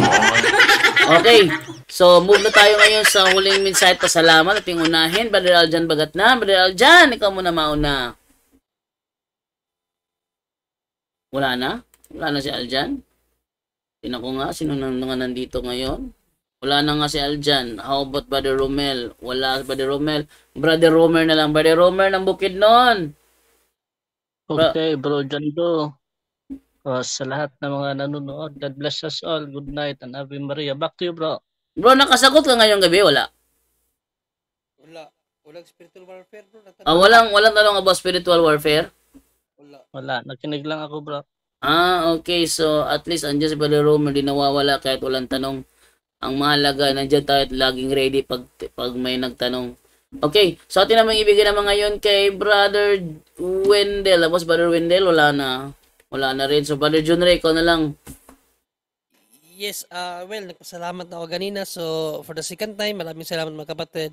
Okay, so move na tayo ngayon sa huling mensahe. Pasalamat at yung unahin. Brother Aljan bagat na. Brother Aljan, ikaw muna mauna. Wala na? Wala na si Aljan? Tingnan ko nga, sino nang nandito ngayon? Wala na nga si Aljan. How about Brother Romel? Wala Brother Romel. Brother Romer na lang. Brother Romer ng bukid nun. Okay, bro, Jando. Sa lahat ng mga nanonood, God bless us all. Good night and Ave Maria. Back to you, bro. Bro, nakasagot ka ngayong gabi? Wala. Walang spiritual warfare, bro. Walang tanong about spiritual warfare? Wala. Nakinig lang ako, bro. Okay. So, at least andyan si Brother Romer, di nawawala kahit walang tanong. Ang mahalaga, nandyan tayo at laging ready pag may nagtanong. Okay. So, atin naman ibigay naman ngayon kay Brother Wendell. Tapos, Brother Wendell, wala na. Wala na rin. So, Brother John Ray, ikaw na lang. Yes, well, nagpasalamat na ako ganina. So, for the second time, maraming salamat mga kapatid.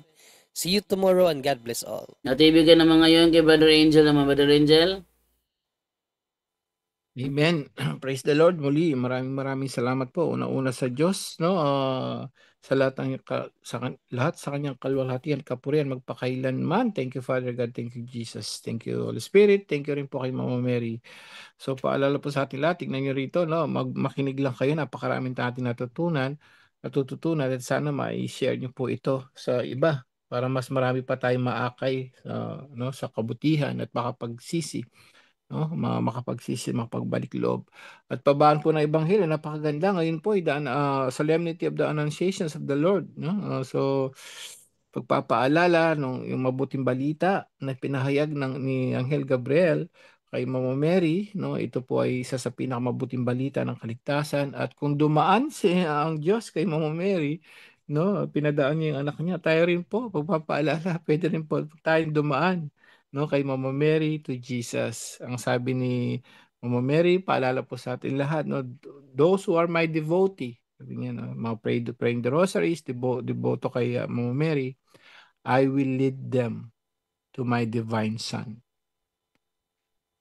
See you tomorrow and God bless all. At ibigay naman ngayon kay Brother Angel naman. Brother Angel? Amen. Praise the Lord. Muli, maraming salamat po. Una-una sa Diyos, no? Sa lahat sa kanyang kalwalhatian, kapurihan, magpakailanman. Thank you, Father God. Thank you, Jesus. Thank you, Holy Spirit. Thank you rin po kay Mama Mary. So, paalala po sa atin lahat, tignan nyo rito, no? Makinig lang kayo. Napakaraming natin natutunan at sana ma-share nyo po ito sa iba para mas marami pa tayong maakay sa kabutihan at makapagsisi. No, makapagbalik loob. At pabaan po ng Ebanghelyo, napakaganda. Ngayon po, Solemnity of the Annunciations of the Lord. No? So, pagpapaalala yung mabuting balita na pinahayag ni Anghel Gabriel kay Mama Mary, no? Ito po ay isa sa pinakamabuting balita ng kaligtasan. At kung dumaan ang Diyos kay Mama Mary, no, pinadaan niya yung anak niya, tayo rin po, pagpapaalala, pwede rin po tayong dumaan, no, kay Mama Mary to Jesus. Ang sabi ni Mama Mary, paalala po sa atin lahat, no, those who are my devotee, sabi niya, no, mga praying the rosaries, devoto kay Mama Mary, I will lead them to my divine Son.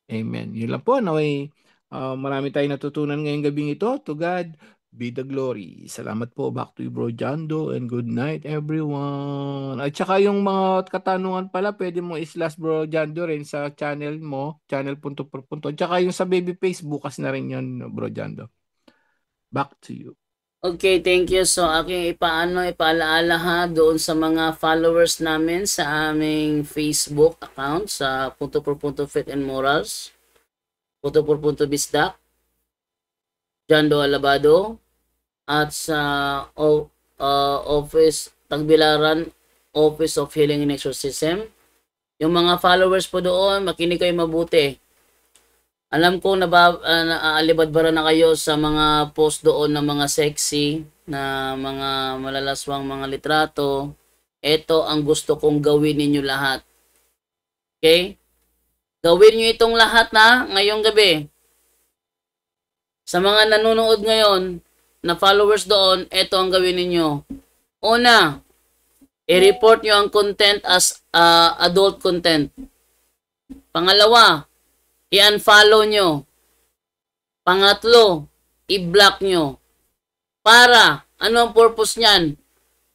Amen. Yun lang po, naway marami tayong natutunan ngayong gabing ito. To God be the glory. Salamat po. Back to you, Bro Jando, and good night, everyone. At saka yung mga katanungan pala, pwede mo i-slash Bro Jando rin sa channel mo, channel punto por punto. At saka yung sa baby face, bukas na rin yun, Bro Jando. Back to you. Okay, thank you. So, aking ipaalaala ha doon sa mga followers namin sa aming Facebook account sa punto por punto Faith and Morals, punto por punto Bisdak, Jando Alabado, at sa Office Tagbilaran, Office of Healing and Exorcism. Yung mga followers po doon, makinig kayo mabuti. Alam ko naaalibadbara na kayo sa mga post doon ng mga sexy, na mga malalaswang mga litrato. Ito ang gusto kong gawin ninyo lahat. Okay? Gawin nyo itong lahat na ngayong gabi. Sa mga nanonood ngayon na followers doon, ito ang gawin ninyo. Una, i-report nyo ang content as adult content. Pangalawa, i-unfollow nyo. Pangatlo, i-block nyo. Para, ano ang purpose niyan?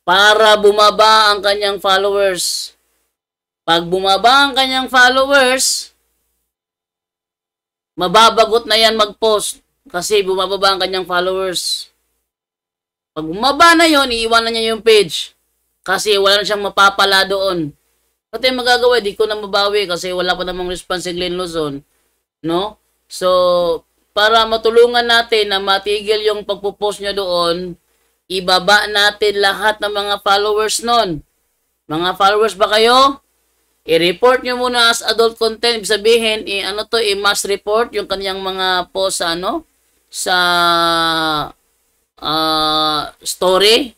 Para bumaba ang kanyang followers. Pag bumaba ang kanyang followers, mababagot na yan mag-post. Kasi bumababa ang kanyang followers. Pag bumaba na yon, iiwanan niya yung page. kasi wala na siyang mapapala doon. Ano tayong magagawa? Di ko na mabawi kasi wala pa namang response si Glenn Luzon. No? So, para matulungan natin na matigil yung pagpo-post niya doon, ibaba natin lahat ng mga followers nun. Mga followers ba kayo? I-report nyo muna as adult content. Ibig sabihin, mass report yung kanyang mga post sa sa story.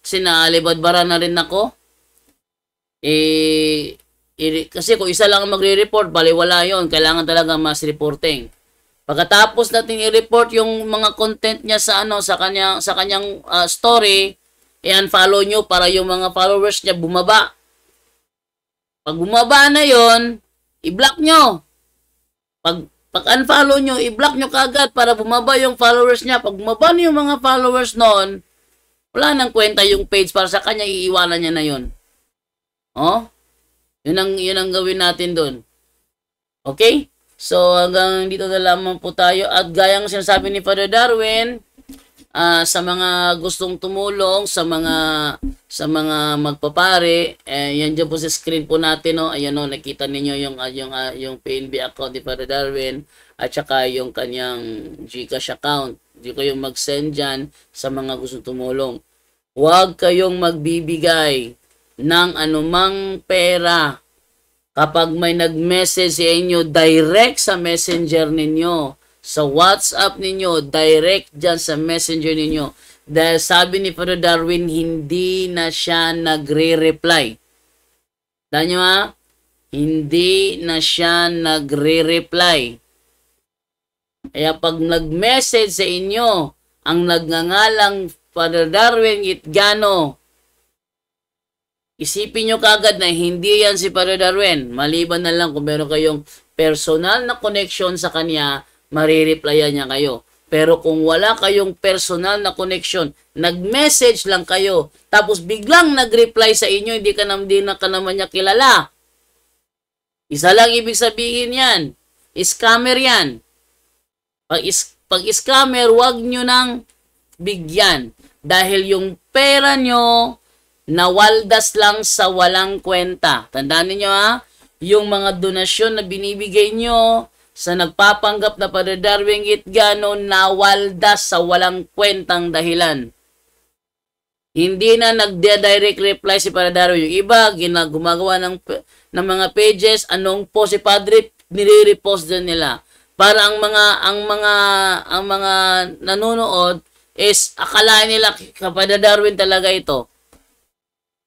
Sinalibadbara na rin ako. Kasi kung isa lang magre-report, baliwala yon. Kailangan talaga mass reporting. Pagkatapos natin i-report yung mga content niya sa kanyang story, i-unfollow nyo para yung mga followers niya bumaba. Pag bumaba na yon, i-block nyo. Pag unfollow nyo, i-block nyo kagad para bumaba yung followers niya. Pag bumaba na yung mga followers noon, wala nang kwenta yung page para sa kanya, iiwanan niya na yon. Oh? Yun ang gawin natin doon. Okay? So, hanggang dito na lamang po tayo. At gayang sinasabi ni Father Darwin, sa mga gustong tumulong, sa mga magpapare, yan dyan po sa screen po natin, no? Ayan, no, nakita ninyo yung PNB account ni Father Darwin, at saka yung kanyang GCash account. Hindi kayong mag-send dyan sa mga gustong tumulong. Huwag kayong magbibigay ng anumang pera kapag may nag-message sa inyo direct sa messenger ninyo, sa WhatsApp ninyo, direct dyan sa messenger ninyo. Dahil sabi ni Father Darwin, hindi na siya nagre-reply. Tandaan nyo ha? Hindi na siya nagre-reply. Kaya pag nag-message sa inyo, ang nagngangalang Father Darwin Itgano, isipin nyo kagad na hindi yan si Father Darwin. Maliban na lang kung meron kayong personal na connection sa kanya, marireplyan niya kayo. Pero kung wala kayong personal na connection, nag-message lang kayo, tapos biglang nag-reply sa inyo, hindi na ka naman niya kilala. Isa lang ibig sabihin yan. Scammer yan. Pag scammer, wag nyo nang bigyan. Dahil yung pera nyo, nawaldas lang sa walang kwenta. Tandaan niyo ha, yung mga donasyon na binibigay nyo sa nagpapanggap na Father Darwin Itgano, nawaldas sa walang kwentang dahilan. Hindi na nagde-direct reply si Father Darwin. Yung iba, gumagawa ng mga pages, anong po si Padre, nire-repost din nila. Para ang mga nanonood is akalain nila Father Darwin talaga ito.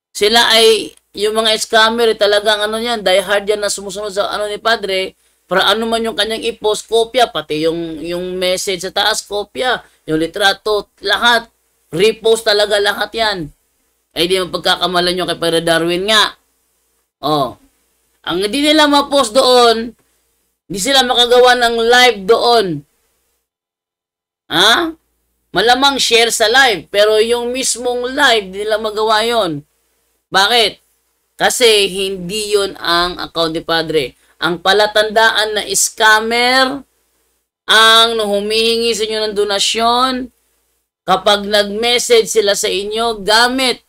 Sila ay, yung mga scammer, talagang yan, die hard yan na sumusunod sa ni Padre, para ano man yung kanyang i-post, kopya, pati yung message sa taas, kopya, yung litrato, lahat, repost talaga lahat yan. Ay di mapagkakamalan nyo kay Father Darwin nga. Oh. Ang hindi nila ma-post doon, hindi sila makagawa ng live doon. Ha? Malamang share sa live, pero yung mismong live, hindi nila magawa yon. Bakit? Kasi hindi yun ang account ni Padre. Ang palatandaan na scammer ang humihingi sa inyo ng donasyon, kapag nag-message sila sa inyo gamit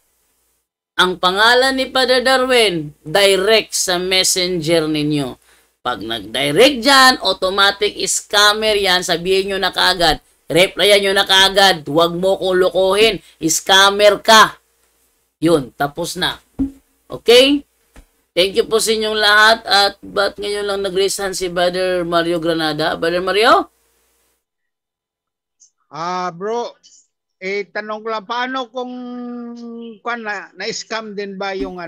ang pangalan ni Father Darwin, direct sa messenger ninyo. Pag nag-direct dyan, automatic scammer yan, sabihin nyo na kaagad, replyan nyo na kaagad, huwag mo ko lokohin, scammer ka. Yun, tapos na. Okay? Thank you po sa inyong lahat. At ba't ngayon lang nag-raise hand si Brother Mario Granada? Brother Mario? Bro, tanong ko lang, paano kung na-scam din ba yung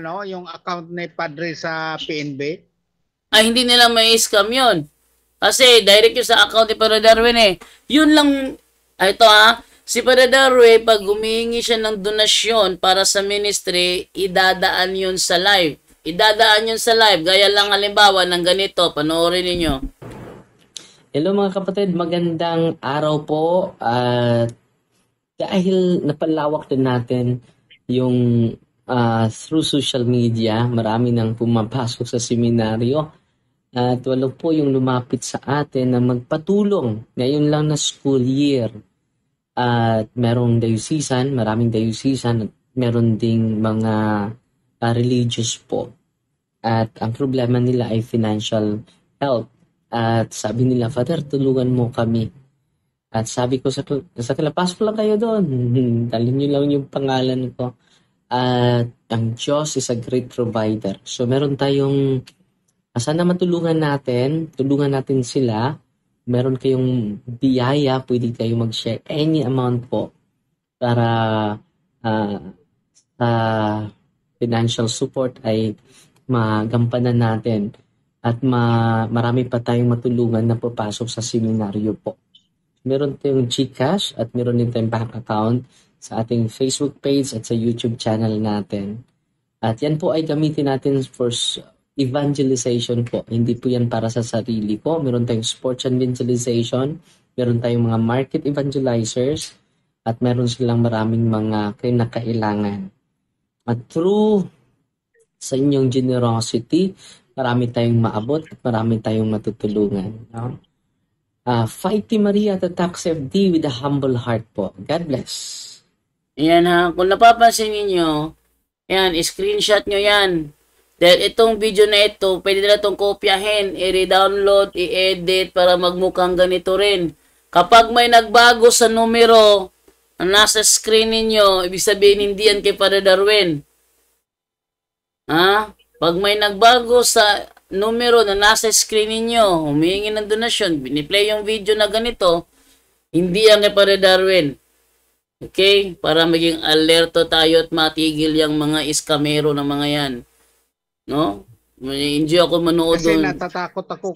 account ni Padre sa PNB? Ay, hindi nila may scam yun. Kasi direct yun sa account ni Padre Darwin eh. Yun lang, ito si Father Darwin, pag humihingi siya ng donasyon para sa ministry, idadaan yun sa live. Idadaan yun sa live. Gaya lang halimbawa ng ganito, panoorin ninyo. Hello mga kapatid, magandang araw po. At dahil napalawak din natin yung through social media, marami nang pumapasok sa seminaryo. At walo po yung lumapit sa atin na magpatulong ngayon lang na school year. At merong diocesan, maraming diocesan meron ding mga religious po. At ang problema nila ay financial help. At sabi nila, Father, tulungan mo kami. At sabi ko sa kanila, pasok lang kayo doon. Dalhin nyo lang yung pangalan ko. At ang Diyos is a great provider. So meron tayong, sana matulungan natin sila. Meron kayong biyaya, pwede kayo mag-share any amount po para sa financial support ay magampanan natin at marami pa tayong matulungan na papasok sa seminaryo po. Meron tayong GCash at meron din tayong bank account sa ating Facebook page at sa YouTube channel natin. At yan po ay gamitin natin for evangelization po. Hindi po yan para sa sarili ko. Meron tayong sports evangelization, meron tayong mga market evangelizers, at meron silang maraming mga kinakailangan. At through sa inyong generosity, marami tayong maabot at marami tayong matutulungan. No? Fighty Maria, the Tax FD with a humble heart po. God bless. Ayan ha, kung napapansin niyo, yan, screenshot nyo yan. Dahil itong video na ito, pwede na itong kopyahin, i-redownload, i-edit para magmukhang ganito rin. Kapag may nagbago sa numero na nasa screen ninyo, ibig sabihin hindi yan kay Father Darwin. Pag may nagbago sa numero na nasa screen ninyo, humihingi ng donasyon, biniplay yung video na ganito, hindi yan kay Father Darwin. Okay? Para maging alerto tayo at matigil yung mga iskamero ng mga yan. No? Enjoy ako manood Kasi doon. natatakot ako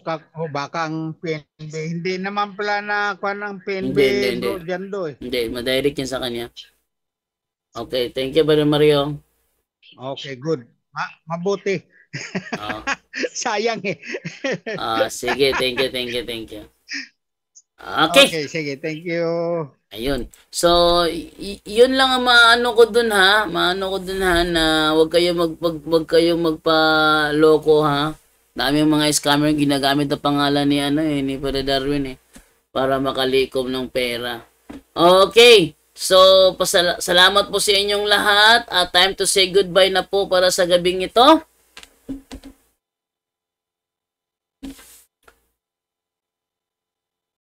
baka ang PNB. Hindi naman pala na kuha ng PNB Hindi. dyan do eh. Hindi, madirect yan sa kanya. Okay, thank you, Brother Mario. Okay, good. Mabuti. Sayang eh. Sige, thank you. Okay, sige, thank you. Ayun. So, yun lang ang maano ko dun ha. Na wag kayong magpaloko ha. Daming mga scammer ginagamit ang pangalan ni Father Darwin para makalikom ng pera. Okay. So, salamat po sa inyong lahat. Time to say goodbye na po para sa gabing ito.